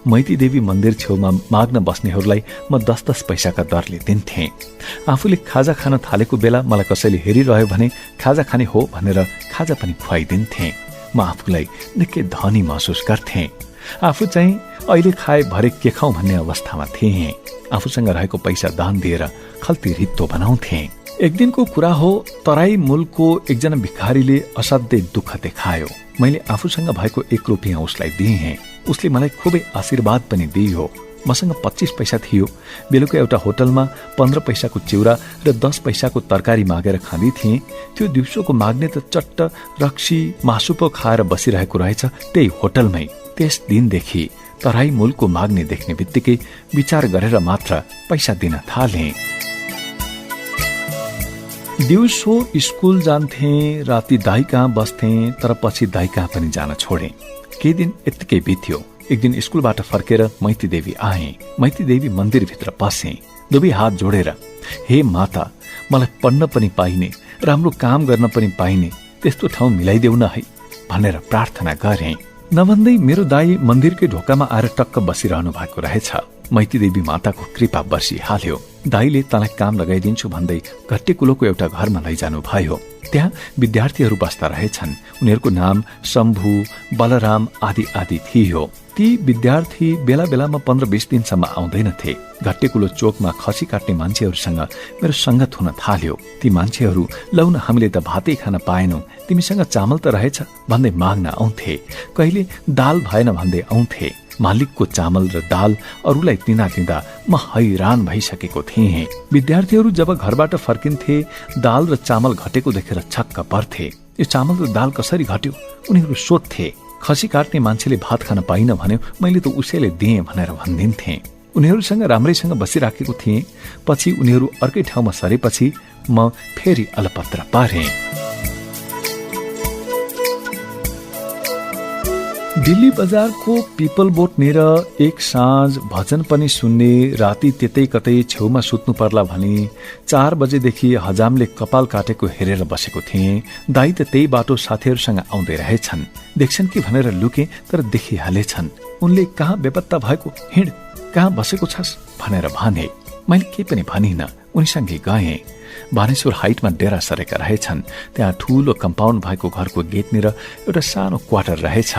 Speaker 1: मैती देवी मन्दिर छेउमा माग्न बस्नेहरूलाई म 10-10 पैसाका दरले दिन्थे। आफूले खाजा खान थालेको बेला मलाई कसैले हेरिरह्यो भने खाजा खाने हो भनेर खाजा पनि खुवाइदिन्थे। म आफूलाई निकै धनी महसुस गर्थे। आफू चाहिँ अहिले खाए भरे के खाउँ भन्ने अवस्थामा थिएँ। आफूसँग रहेको पैसा दान दिएर खल्ती रित्तो बनाउँथे। एक दिनको कुरा हो, तराई मुलको एकजना भिखारीले असाध्यै दुःख देखायो। मैले आफूसँग भएको 1 रुपियाँ उसलाई दिएँ। उसले मलाई खुबै आशीर्वाद पनि दियो। मसँग 25 पैसा थियो। बेलुका एउटा होटलमा 15 पैसाको चिउरा र 10 पैसाको तरकारी मागेर खाँदै थिएँ। त्यो दिउँसोको माग्ने त चट्ट रक्सी मासु पो खाएर बसिरहेको रहेछ त्यही होटलमै। त्यस दिनदेखि तराई मुलको माग्ने देख्ने बित्तिकै विचार गरेर मात्र पैसा दिन थालेँ। दिउँसो स्कुल जान्थे, राति दाई कहाँ बस्थे, तर पछि दाई कहाँ पनि जान छोडे। केही दिन यत्तिकै बित्यो। एक दिन स्कुलबाट फर्केर मैती देवी आए। मैती देवी मन्दिरभित्र पसे। दुवै हात जोडेर, हे माता, मलाई पढ्न पनि पाइने, राम्रो काम गर्न पनि पाइने त्यस्तो ठाउँ मिलाइदेऊ न है भनेर प्रार्थना गरे। नभन्दै मेरो दाई मन्दिरकै ढोकामा आएर टक्क बसिरहनु भएको रहेछ। मैती देवी माताको कृपा बर्सिहाल्यो। दाईले तँलाई काम लगाइदिन्छु भन्दै घट्टेकुलोको एउटा घरमा लैजानु भयो। त्यहाँ विद्यार्थीहरू बस्दा रहेछन्। उनीहरूको नाम शम्भु, बलराम आदि आदि थियो। ती विद्यार्थी बेला बेलामा 15-20 दिनसम्म आउँदैनथे। घट्टेकुलो चोकमा खसी काट्ने मान्छेहरूसँग मेरो संगत हुन थाल्यो। ती मान्छेहरू, लौ न हामीले त भातै खान पाएनौ, तिमीसँग चामल त रहेछ भन्दै माग्न आउँथे। कहिले दाल भएन भन्दै आउँथे। मालिकको चामल र दाल अरूलाई दिँदा म हैरान भइसकेको थिएँ। विद्यार्थीहरू जब घरबाट फर्किन्थे, दाल र चामल घटेको देखेर छक्क पर्थे। यो चामल र दाल कसरी घट्यो उनीहरू सोध्थे। खसी काट्ने मान्छेले भात खान पाइन भन्यो, मैले त उसैले दिएँ भनेर भनिदिन्थे। उनीहरूसँग राम्रैसँग बसिराखेको थिएँ। पछि उनीहरू अर्कै ठाउँमा सरेपछि म फेरि अलपत्र पारेँ। दिल्ली बजारको पिपल बोटनेर एक साँझ भजन पनि सुन्ने, राति त्यतै कतै छेउमा सुत्नु पर्ला भनी 4 बजेदेखि हजामले कपाल काटेको हेरेर बसेको थिएँ। दाई त त्यही बाटो साथीहरूसँग आउँदै रहेछन्। देख्छन् कि भनेर लुके, तर देखिहालेछन्। उनले कहाँ बेपत्ता भएको, हिँड, कहाँ बसेको छस् भनेर भने। मैले केही पनि भनिन, उनीसँगै गएँ। बानेश्वर हाइटमा डेरा सरेका रहेछन्। त्यहाँ ठूलो कम्पाउन्ड भएको घरको गेटनिर एउटा सानो क्वार्टर रहेछ।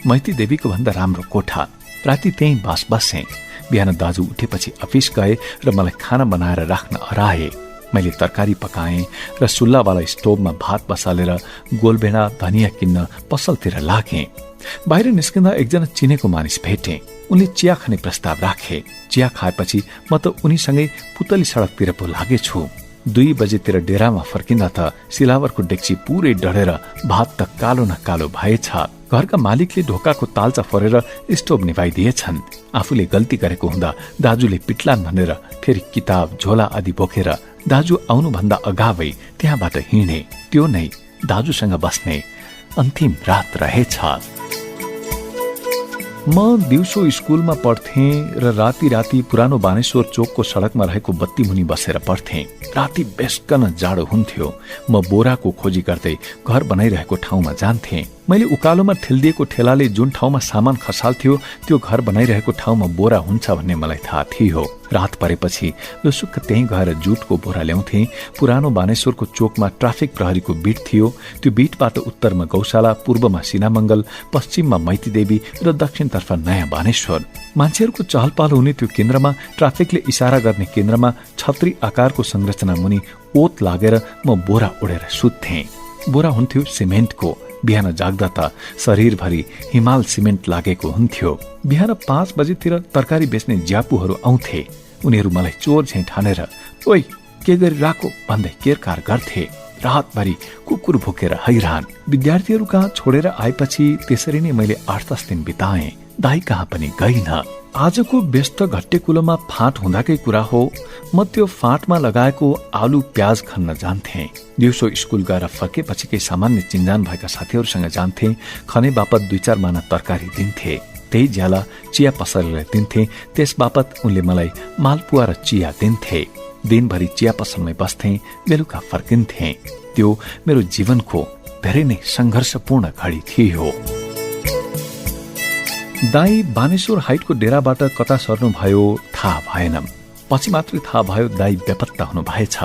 Speaker 1: मैती देवीको भन्दा राम्रो कोठा। राति त्यही बास बसे। बिहान दाजु उठेपछि अफिस गए र मलाई खाना बनाएर राख्न हराए। मैले तरकारी पकाएँ र सुल्लावाला स्टोभमा भात बसालेर गोलभेडा धनियाँ किन्न पसलतिर लागेँ। बाहिर निस्किँदा एकजना चिनेको मानिस भेटे। उनले चिया खाने प्रस्ताव राखे। चिया खाएपछि म त उनीसँगै पुतली सडकतिर पो लागेछु। 2 बजेतिर डेरामा फर्किँदा त सिलावरको डेक्ची पुरै डढेर भात त कालो न कालो भएछ। घरका मालिकले ढोकाको तालचा फोरेर स्टोभ निभाइदिएछन्। आफूले गल्ती गरेको हुँदा दाजुले पिट्लान् भनेर फेरि किताब झोला आदि बोकेर दाजु आउनुभन्दा अगावै त्यहाँबाट हिँडे। त्यो नै दाजुसँग बस्ने अन्तिम रात रहेछ। म दिउँसो स्कुलमा पढ्थेँ र राति पुरानो बानेश्वर चोकको सडकमा रहेको बत्ती मुनि बसेर पढ्थेँ। राति बेस्कन जाडो हुन्थ्यो। म बोराको खोजी गर्दै घर बनाइरहेको ठाउँमा जान्थेँ। मैले उकालोमा ठेल्दिएको ठेलाले जुन ठाउँमा सामान खसाल्थ्यो त्यो घर बनाइरहेको ठाउँमा बोरा हुन्छ भन्ने मलाई थाहा थियो। रात परेपछि लुसुक्क त्यहीँ गएर जुटको बोरा ल्याउँथे। पुरानो बानेश्वरको चोकमा ट्राफिक प्रहरीको बीट थियो। त्यो बीटबाट उत्तरमा गौशाला, पूर्वमा सिनामंगल, पश्चिममा मैतीदेवी र दक्षिणतर्फ नयाँ बानेश्वर। मान्छेहरूको चहलपहल हुने त्यो केन्द्रमा, ट्राफिकले इशारा गर्ने केन्द्रमा छत्री आकारको संरचना मुनि ओत लागेर म बोरा ओढेर सुत्थेँ। बोरा हुन्थ्यो सिमेन्टको। बिहान जाग्दा त शरीरभरि हिमाल सिमेन्ट लागेको हुन्थ्यो। बिहान 5 बजेतिर तरकारी बेच्ने ज्यापुहरू आउँथे। उनीहरू मलाई चोर झैं ठानेर ओइ के गरिरहेको भन्दै केरकार गर्थे। रातभरि कुकुर भुकेर हैरान। विद्यार्थीहरू कहाँ छोडेर आएपछि त्यसरी नै मैले 8-10 दिन बिताएँ। दाई कहाँ पनि गइन। आजको व्यस्त घट्टेकुलोमा फाँट हुँदाकै कुरा हो। म त्यो फाँटमा लगाएको आलु प्याज खन्न जान्थे। दिउँसो स्कुल गएर फर्केपछि केही सामान्य चिन्जान भएका साथीहरूसँग जान्थे। खने बापत 2-4 माना तरकारी दिन्थे। त्यही ज्याला चिया पसललाई दिन्थे। त्यस बापत उनले मलाई मालपुवा र चिया दिन्थे। दिनभरि चिया पसलमै बस्थे, बेलुका फर्किन्थे। त्यो मेरो जीवनको धेरै नै संघर्षपूर्ण घडी थियो। दाई बानेश्वर हाइटको डेराबाट कता सर्नुभयो थाहा भएन। पछि मात्रै थाहा भयो दाई बेपत्ता हुनु भएछ।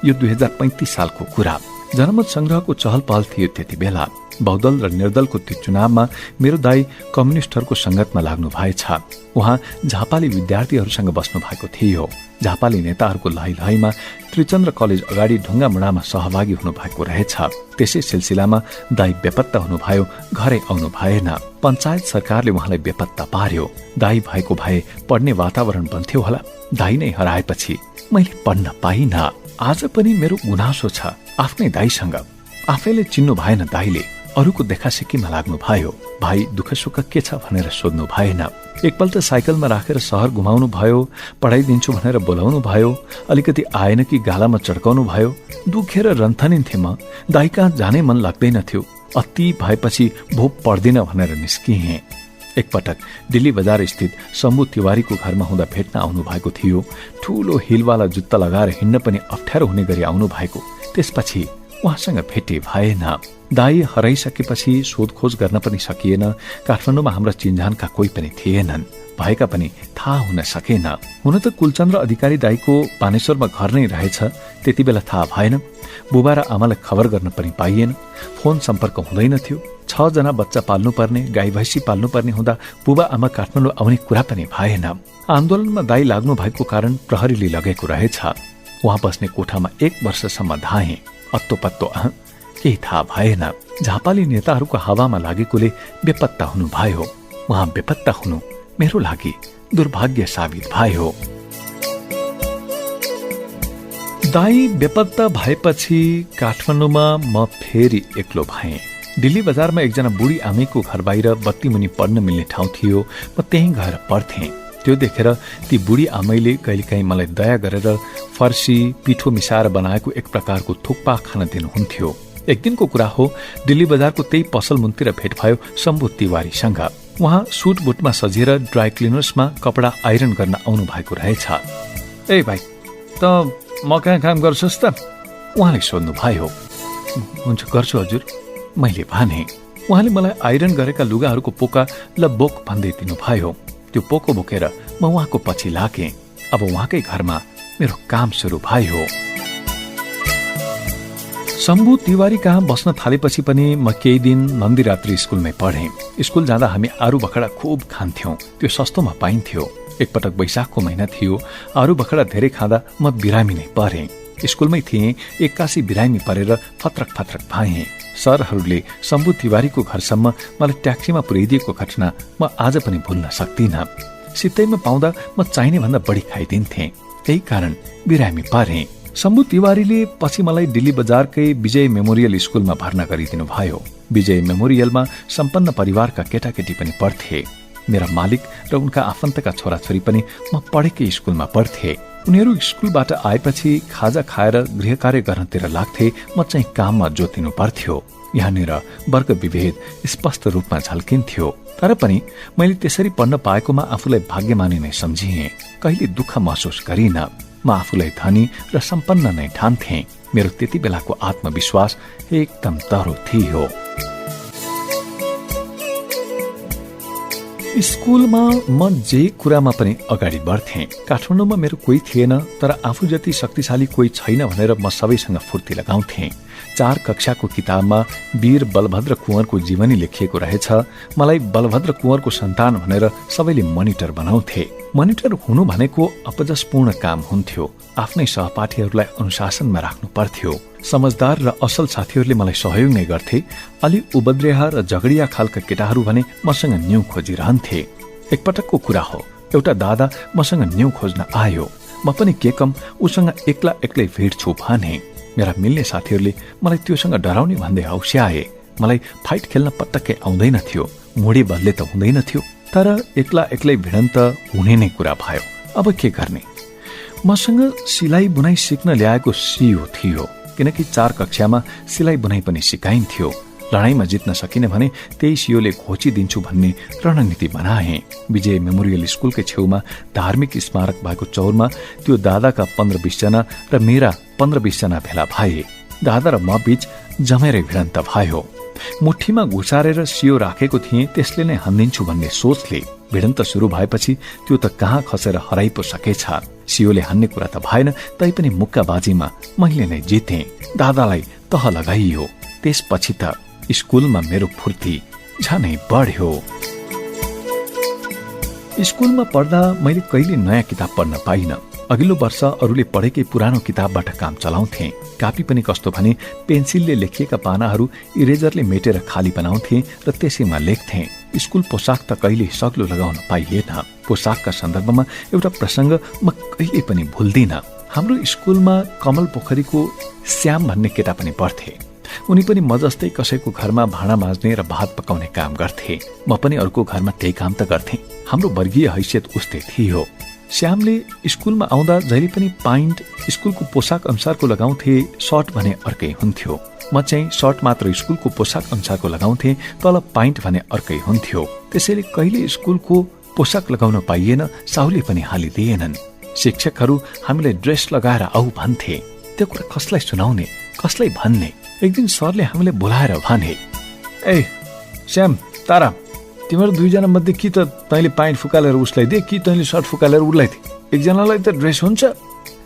Speaker 1: यो 2035 सालको कुरा। जनमत संग्रहको चहल पहल थियो त्यति बेला। बहुदल र निर्दलको त्यो चुनावमा मेरो दाई कम्युनिस्टहरूको संगतमा लाग्नु भएछ। उहाँ झापाली विद्यार्थीहरूसँग बस्नु भएको थियो। झापाली नेताहरूको लहैलहैमा त्रिचन्द्र कलेज अगाडि ढुङ्गा मुढामा सहभागी हुनु भएको रहेछ। त्यसै सिलसिलामा दाई बेपत्ता हुनुभयो। घरै आउनु भएन। पञ्चायत सरकारले उहाँलाई बेपत्ता पार्यो। दाई भएको भए पढ्ने वातावरण बन्थ्यो होला। दाई नै हराएपछि मैले पढ्न पाइन। आज पनि मेरो गुनासो छ आफ्नै दाईसँग। आफैले चिन्नु भएन दाईले। अरूको देखासेखीमा लाग्नु भयो। भाइ दुःख सुख के छ भनेर सोध्नु भएन। एकपल्ट साइकलमा राखेर शहर घुमाउनु भयो। पढाइदिन्छु भनेर बोलाउनु भयो। अलिकति आएन कि गालामा चड्काउनु भयो। दुखेर रन्थनिन्थे म। दाई कहाँ जाने मन लाग्दैन थियो। अति भएपछि भो पढ्दिन भनेर निस्किएँ। एकपटक दिल्ली बजार स्थित शम्भु तिवारीको घरमा हुँदा भेट्न आउनु भएको थियो। ठूलो हिलवाला जुत्ता लगाएर हिँड्न पनि अप्ठ्यारो हुने गरी आउनु भएको। त्यसपछि उहाँसँग भेटे भएन। दाई हराइसकेपछि सोधखोज गर्न पनि सकिएन। काठमाडौँमा हाम्रा चिन्जानका कोही पनि थिएनन्। भएका पनि थाहा हुन सकेन। हुन त कुलचन्द्र अधिकारी दाईको बानेश्वरमा घर नै रहेछ। त्यति बेला थाहा भएन। बुबा र आमालाई खबर गर्न पनि पाइएन। फोन सम्पर्क हुँदैन थियो। 6 जना बच्चा पाल्नुपर्ने, गाई भैँसी पाल्नुपर्ने हुँदा बुबा आमा काठमाडौँ आउने कुरा पनि भएन। आन्दोलनमा दाई लाग्नु भएको कारण प्रहरीले लगेको रहेछ। उहाँ बस्ने कोठामा 1 वर्षसम्म धाएँ। अत्तो पत्तो केही थाहा भएन। झापाली नेताहरूको हावामा लागेकोले बेपत्ता हुनुभयो। उहाँ बेपत्ता हुनु मेरो लागि दुर्भाग्य साबित भयो। दाई बेपत्ता भएपछि काठमाडौँमा म फेरि एक्लो भएँ। दिल्ली बजारमा एकजना बुढी आमैको घर बाहिर बत्ती मुनि पढ्न मिल्ने ठाउँ थियो। म त्यहीँ गएर पढ्थेँ। त्यो देखेर ती बुढी आमैले कहिलेकाहीँ मलाई दया गरेर फर्सी पिठो मिसाएर बनाएको एक प्रकारको थुक्पा खान दिनुहुन्थ्यो। एक दिनको कुरा हो, दिल्ली बजारको त्यही पसल मुनतिर भेट भयो शम्भु तिवारीसँग। उहाँ सुट बुटमा सजिएर ड्राई क्लिनर्समा कपडा आइरन गर्न आउनु भएको रहेछ। ए भाइ, त म कहाँ काम गर्छस् त? उहाँले सोध्नु भयो। हुन्छ गर्छु हजुर, मैले भने। उहाँले मलाई आइरन गरेका लुगाहरूको पोका ल बोक भन्दै दिनुभयो। त्यो पोको बोकेर म उहाँको पछि लागेँ। अब उहाँकै घरमा मेरो काम सुरु भयो। शम्भु तिवारी कहाँ बस्न थालेपछि पनि म केही दिन नन्दीरात्री स्कुलमै पढेँ। स्कुल जाँदा हामी आरू बखडा खुब खान्थ्यौं। त्यो सस्तोमा पाइन्थ्यो। एकपटक वैशाखको महिना थियो। आरू बखडा धेरै खाँदा म बिरामी नै परेँ। स्कुलमै थिएँ, एक्कासी बिरामी परेर फत्रक फत्रक भएँ। सरहरूले शम्भु तिवारीको घरसम्म मलाई ट्याक्सीमा पुर्याइदिएको घटना म आज पनि भुल्न सक्दिनँ। सित्तैमा पाउँदा म चाहिने भन्दा बढी खाइदिन्थेँ। त्यही कारण बिरामी परेँ। शम्भु तिवारीले पछि मलाई दिल्ली बजारकै विजय मेमोरियल स्कुलमा भर्ना गरिदिनु भयो। विजय मेमोरियलमा सम्पन्न परिवारका केटाकेटी पनि पढ्थे। मेरा मालिक र उनका आफन्तका छोराछोरी पनि म पढेकै स्कुलमा पढ्थे। उनीहरू स्कुलबाट आएपछि खाजा खाएर गृह कार्य गर्नतिर लाग्थे। म चाहिँ काममा जोतिनु पर्थ्यो। यहाँनिर वर्ग विभेद स्पष्ट रूपमा झल्किन्थ्यो। तर पनि मैले त्यसरी पढ्न पाएकोमा आफूलाई भाग्यमानी नै सम्झिएँ। कहिले दुःख महसुस गरिन। म आफूलाई धनी र सम्पन्न नै ठान्थे। मेरो त्यति बेलाको आत्मविश्वास एकदम तरो थियो। स्कुलमा म जे कुरामा पनि अगाडि बढ्थेँ। काठमाडौँमा मेरो कोही थिएन, तर आफू जति शक्तिशाली कोही छैन भनेर म सबैसँग फुर्ती लगाउँथेँ। 4 कक्षाको किताबमा वीर बलभद्र कुँवरको जीवनी लेखिएको रहेछ। मलाई बलभद्र कुँवरको सन्तान भनेर सबैले मनिटर बनाउँथे। मनिटर हुनु भनेको अपजसपूर्ण काम हुन्थ्यो। आफ्नै सहपाठीहरूलाई अनुशासनमा राख्नु पर्थ्यो। समझदार र असल साथीहरूले मलाई सहयोग नै गर्थे। अलि उबद्रेहा र झगडिया खालका केटाहरू भने मसँग न्यू खोजिरहन्थे। एकपटकको कुरा हो, एउटा दादा मसँग न्यू खोज्न आयो। म पनि के कम उसँग एक्लै भेट्छु भने। मेरा मिल्ने साथीहरूले मलाई त्योसँग डराउने भन्दै हौस्याए। मलाई फाइट खेल्न पटक्कै आउँदैन थियो। मुडी बदले त हुँदैन थियो, तर एक्लै भिडन्त हुने नै कुरा भयो। अब के गर्ने? मसँग सिलाइ बुनाइ सिक्न ल्याएको सियो थियो, किनकि 4 कक्षामा सिलाइ बुनाइ पनि सिकाइन्थ्यो। लडाईँमा जित्न सकिने भने त्यही सियोले घोचिदिन्छु भन्ने रणनीति बनाए। विजय मेमोरियल स्कुलकै छेउमा धार्मिक स्मारक भएको चौरमा त्यो दादाका 15-20 जना र मेरा 15-20 जना भेला भए। दादा र म बीच जमेरै भिडन्त भयो। मुठीमा घुसारेर सियो राखेको थिएँ, त्यसले नै हान्दिन्छु भन्ने सोचले। भिडन्त सुरु भएपछि त्यो त कहाँ खसेर हराइ पो सकेछ। सियोले हान्ने कुरा त भएन, तैपनि मुक्काबाजीमा मैले नै जितेँ। दादालाई तह लगाइयो। त्यसपछि त स्कुलमा मेरो फुर्ती झनै बढ्यो। स्कुलमा पढ्दा मैले कहिले नयाँ किताब पढ्न पाइन। अघिल्लो वर्ष अरूले पढेकै पुरानो किताबबाट काम चलाउँथे। कापी पनि कस्तो भने पेन्सिलले लेखिएका पानाहरू इरेजरले मेटेर खाली बनाउँथे र त्यसैमा लेख्थे। स्कुल पोसाक त कहिले सग्लो लगाउन पाइएन। पोसाकका सन्दर्भमा एउटा प्रसंग म कहिले पनि भुल्दिन। हाम्रो स्कुलमा कमल पोखरीको श्याम भन्ने केटा पनि पढ्थे। उनी पनि म जस्तै कसैको घरमा भाँडा माझ्ने र भात पकाउने काम गर्थे। म पनि अर्को घरमा त्यही काम त गर्थे। हाम्रो वर्गीय हैसियत उस्तै थियो। श्यामले स्कुलमा आउँदा जहिले पनि पाइन्ट स्कुलको पोसाक अनुसारको लगाउँथे, सर्ट भने अर्कै हुन्थ्यो। म चाहिँ सर्ट मात्र स्कुलको पोसाक अनुसारको लगाउँथे, तल पाइन्ट भने अर्कै हुन्थ्यो। त्यसैले कहिले स्कुलको पोसाक लगाउन पाइएन, साहुले पनि हालिदिएनन्। शिक्षकहरू हामीलाई ड्रेस लगाएर आऊ भन्थे। त्यो कुरा कसलाई सुनाउने, कसलाई भन्ने? एक दिन सरले हामीलाई बोलाएर भने, ए श्याम, तारा, तिमीहरू 2 जना मध्ये कि त तैँले पाइन्ट फुकालेर उसलाई दे, कि तैँले सर्ट फुकालेर उसलाई दे। एकजनालाई त ड्रेस हुन्छ।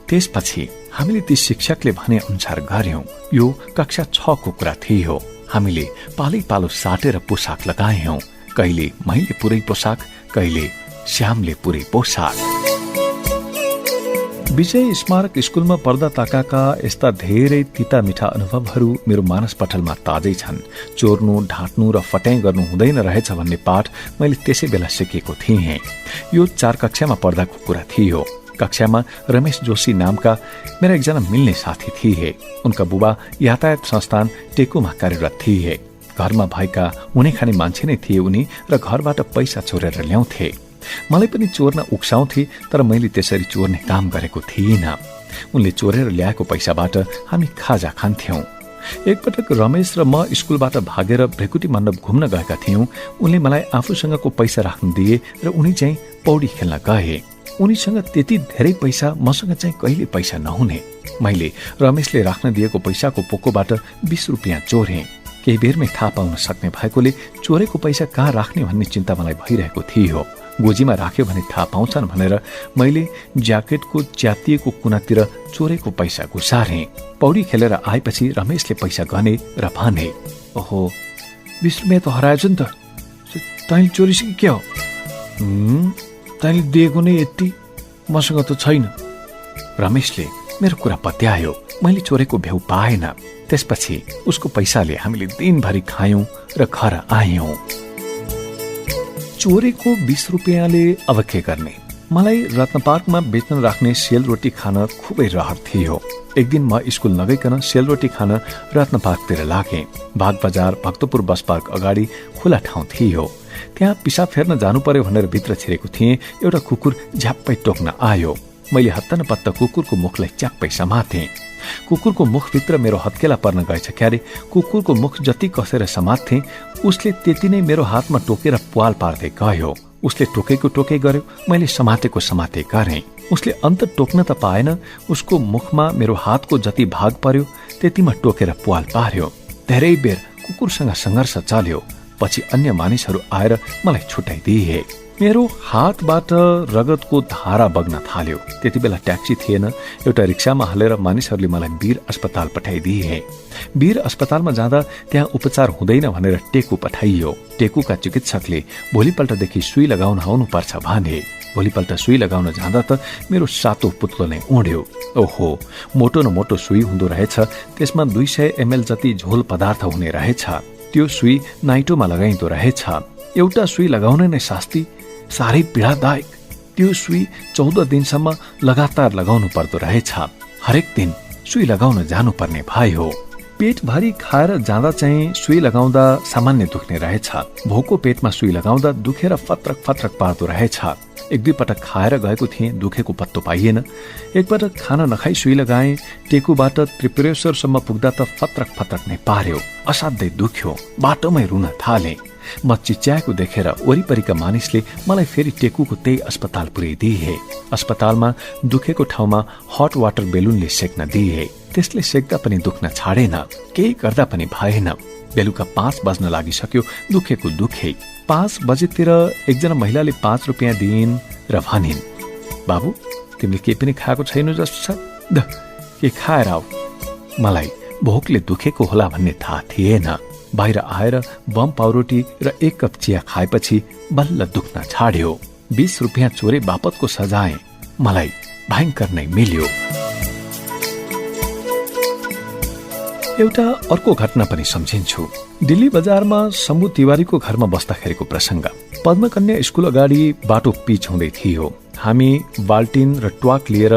Speaker 1: त्यसपछि हामीले ती शिक्षकले भने अनुसार गर्यौं। यो कक्षा 6 को कुरा थियो। हामीले पालै पालो साटेर पोसाक लगायौं। कहिले मैले पुरै पोसाक, कहिले श्यामले पुरै पोसाक। विजय स्मारक स्कुलमा पढ्दा ताकाका यस्ता धेरै तिता मिठा अनुभवहरू मेरो मानसपटलमा ताजै छन्। चोर्नु, ढाँट्नु र फट्याङ गर्नु हुँदैन रहेछ भन्ने पाठ मैले त्यसै बेला सिकेको थिएँ। यो 4 कक्षामा पढ्दाको कुरा थियो। कक्षामा रमेश जोशी नामका मेरा एकजना मिल्ने साथी थिए। उनका बुबा यातायात संस्थान टेकुमा कार्यरत थिए। घरमा भएका हुने खाने मान्छे नै थिए उनी, र घरबाट पैसा चोरेर ल्याउँथे। मलाई पनि चोर्न उक्साउँथे, तर मैले त्यसरी चोर्ने काम गरेको थिइनँ। उनले चोरेर ल्याएको पैसाबाट हामी खाजा खान्थ्यौं। एकपटक रमेश र म स्कुलबाट भागेर भ्रेकुटी मण्डप घुम्न गएका थियौं। उनले मलाई आफूसँगको पैसा राख्न दिए र उनी चाहिँ पौडी खेल्न गए। उनीसँग त्यति धेरै पैसा, मसँग चाहिँ कहिले पैसा नहुने। मैले रमेशले राख्न दिएको पैसाको पोकोबाट 20 रुपियाँ चोरे। केही बेरमै थाहा पाउन सक्ने भएकोले चोरेको पैसा कहाँ राख्ने भन्ने चिन्ता मलाई भइरहेको थियो। गोजीमा राख्यो भने थाहा पाउँछन् भनेर मैले ज्याकेटको च्यातिएको कुनातिर चोरेको पैसा घुसारे। पौडी खेलेर आएपछि रमेशले पैसा गने र भने, ओहो 20 रुपियाँ त हराएछ नि त, तैँले चोरिस कि के हो? तैँले दिएको नै यति, मसँग त छैन। रमेशले मेरो कुरा पत्यायो। मैले चोरेको भ्याउ पाएन। त्यसपछि उसको पैसाले हामीले दिनभरि खायौं र घर आयौं। चोरेको 20 रुपियाँले अब के गर्ने? मलाई रत्न पार्कमा बेच्न राख्ने सेलरोटी खान खुबै रहर थियो। एक दिन म स्कुल नगइकन सेलरोटी खान रत्न पार्कतिर लागे। बाग बजार भक्तपुर बस पार्क अगाडि खुला ठाउँ थियो। त्यहाँ पिसाब फेर्न जानु पर्यो भनेर भित्र छिरेको थिएँ। एउटा कुकुर झ्याप्पै टोक्न आयो। मैले हत्ता न पत्ता कुकुरको मुखलाई च्याप्पै समाते। कुकुरको मुखभित्र मेरो हत्केला पर्न गएछ क्यारे। कुकुरको मुख जति कसेर समात्थे उसले त्यति नै मेरो हातमा टोकेर प्वाल पार्दै गयो। उसले टोकेको टोकै गर्यो, मैले समातेको समाते गरेँ। उसले अन्त टोक्न त पाएन। उसको मुखमा मेरो हातको जति भाग पर्यो त्यतिमा टोकेर प्वाल पार्यो। धेरै बेर कुकुरसँग सङ्घर्ष चल्यो। पछि अन्य मानिसहरू आएर मलाई छुट्याइदिए। मेरो हातबाट रगतको धारा बग्न थाल्यो। त्यति बेला ट्याक्सी थिएन। एउटा रिक्सामा हालेर मानिसहरूले मलाई वीर अस्पताल पठाइदिए। वीर अस्पतालमा जाँदा त्यहाँ उपचार हुँदैन भनेर टेकु पठाइयो। टेकुका चिकित्सकले भोलिपल्टदेखि सुई लगाउन आउनुपर्छ भने। भोलिपल्ट सुई लगाउन जाँदा त मेरो सातो पुत्लो नै उड्यो। ओहो, मोटो न मोटो सुई हुँदो रहेछ। त्यसमा 200 ml जति झोल पदार्थ हुने रहेछ। त्यो सुई नाइटोमा लगाइँदो रहेछ। एउटा सुई लगाउन नै शास्ति, साह्रै पीडादायक। त्यो सुई 14 दिनसम्म लगातार लगाउनु पर्दो रहेछ। हरेक दिन सुई लगाउन जानुपर्ने भयो। पेटभरि खाएर जाँदा चाहिँ सुई लगाउँदा सामान्य दुख्ने रहेछ। भोको पेटमा सुई लगाउँदा दुखेर फत्रक फत्रक पार्दो रहेछ। 1-2 पटक खाएर गएको थिएँ, दुखेको पत्तो पाइएन। एकपटक खाना नखाई सुई लगाएँ। टेकुबाट त्रिपुरेश्वरसम्म पुग्दा त फत्रक फत्रक नै पार्यो। असाध्यै दुख्यो। बाटोमै रुन थाले। म चिच्याएको देखेर वरिपरिका मानिसले मलाई फेरि टेकुको त्यही अस्पताल पुर्याइदिए। अस्पतालमा दुखेको ठाउँमा हट वाटर बेलुनले सेक्न दिए। त्यसले सेक्दा पनि दुख्न छाडेन। केही गर्दा पनि भएन। बेलुका 5 बज्न लागिसक्यो। दुखेको दुखे। 5 बजेतिर एकजना महिलाले 5 रुपियाँ दिइन् र भनिन्, बाबु तिमीले केही पनि खाएको छैन जस्तो छ, द के खाएर आऊ। मलाई भोकले दुखेको होला भन्ने थाहा थिएन। बाहिर आएर बम पाउरोटी र 1 कप चिया खाएपछि बल्ल दुख्न छाड्यो। 20 रुपियाँ चोरे बापतको सजाय मलाई भयंकर नै मिल्यो। एउटा अर्को घटना पनि सम्झिन्छु। दिल्ली बजारमा शम्भु तिवारीको घरमा बस्दाखेरिको प्रसंग। पद्मकन्या स्कुल अगाडि बाटो पिच हुँदै थियो। हामी बाल्टिन र ट्वाक लिएर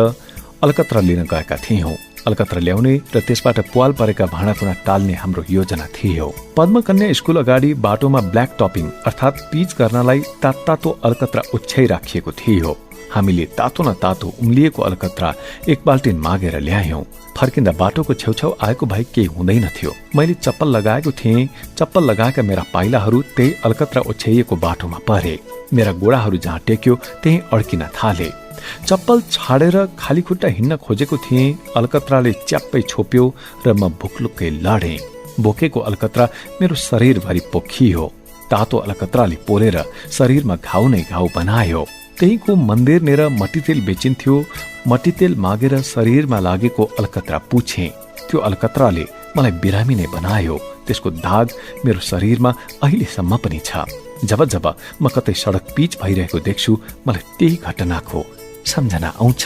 Speaker 1: अलकत्रा लिन गएका थियौं। अलकत्रा ल्याउने र त्यसबाट प्वाल परेका भाँडाकुँडा टाल्ने हाम्रो योजना थियो। पद्मकन्या स्कुल अगाडि बाटोमा ब्ल्याक टपिङ अर्थात पिच गर्नलाई तातो अलकत्रा ओछ्याइ राखिएको थियो। हामीले तातो न तातो उम्लिएको अलकत्रा 1 बाल्टिन मागेर ल्यायौं। फर्किँदा बाटोको छेउछाउ आएको भए केही हुँदैन थियो। मैले चप्पल लगाएको थिएँ। चप्पल लगाएका मेरा पाइलाहरू त्यही अलकत्रा ओछ्याइएको बाटोमा परे। मेरा गोडाहरू जहाँ टेक्यो त्यही अड्किन थाले। चप्पल छाडेर खाली खुट्टा हिँड्न खोजेको थिएँ। अलकत्राले च्याप्पै छोप्यो र म भुकलुक्कै लडे। बोकेको अलकत्रा मेरो शरीरभरि पोखियो। तातो अलकत्राले पोलेर शरीरमा घाउ नै घाउ बनायो। त्यहीको मन्दिरनेर मट्टीतेल बेचिन्थ्यो। मट्टीतेल मागेर शरीरमा लागेको अलकत्रा पुछे। त्यो अलकत्राले मलाई बिरामी नै बनायो। त्यसको दाग मेरो शरीरमा अहिलेसम्म पनि छ। जब जब म कतै सडक पिच भइरहेको देख्छु मलाई त्यही घटनाको सम्झना आउँछ।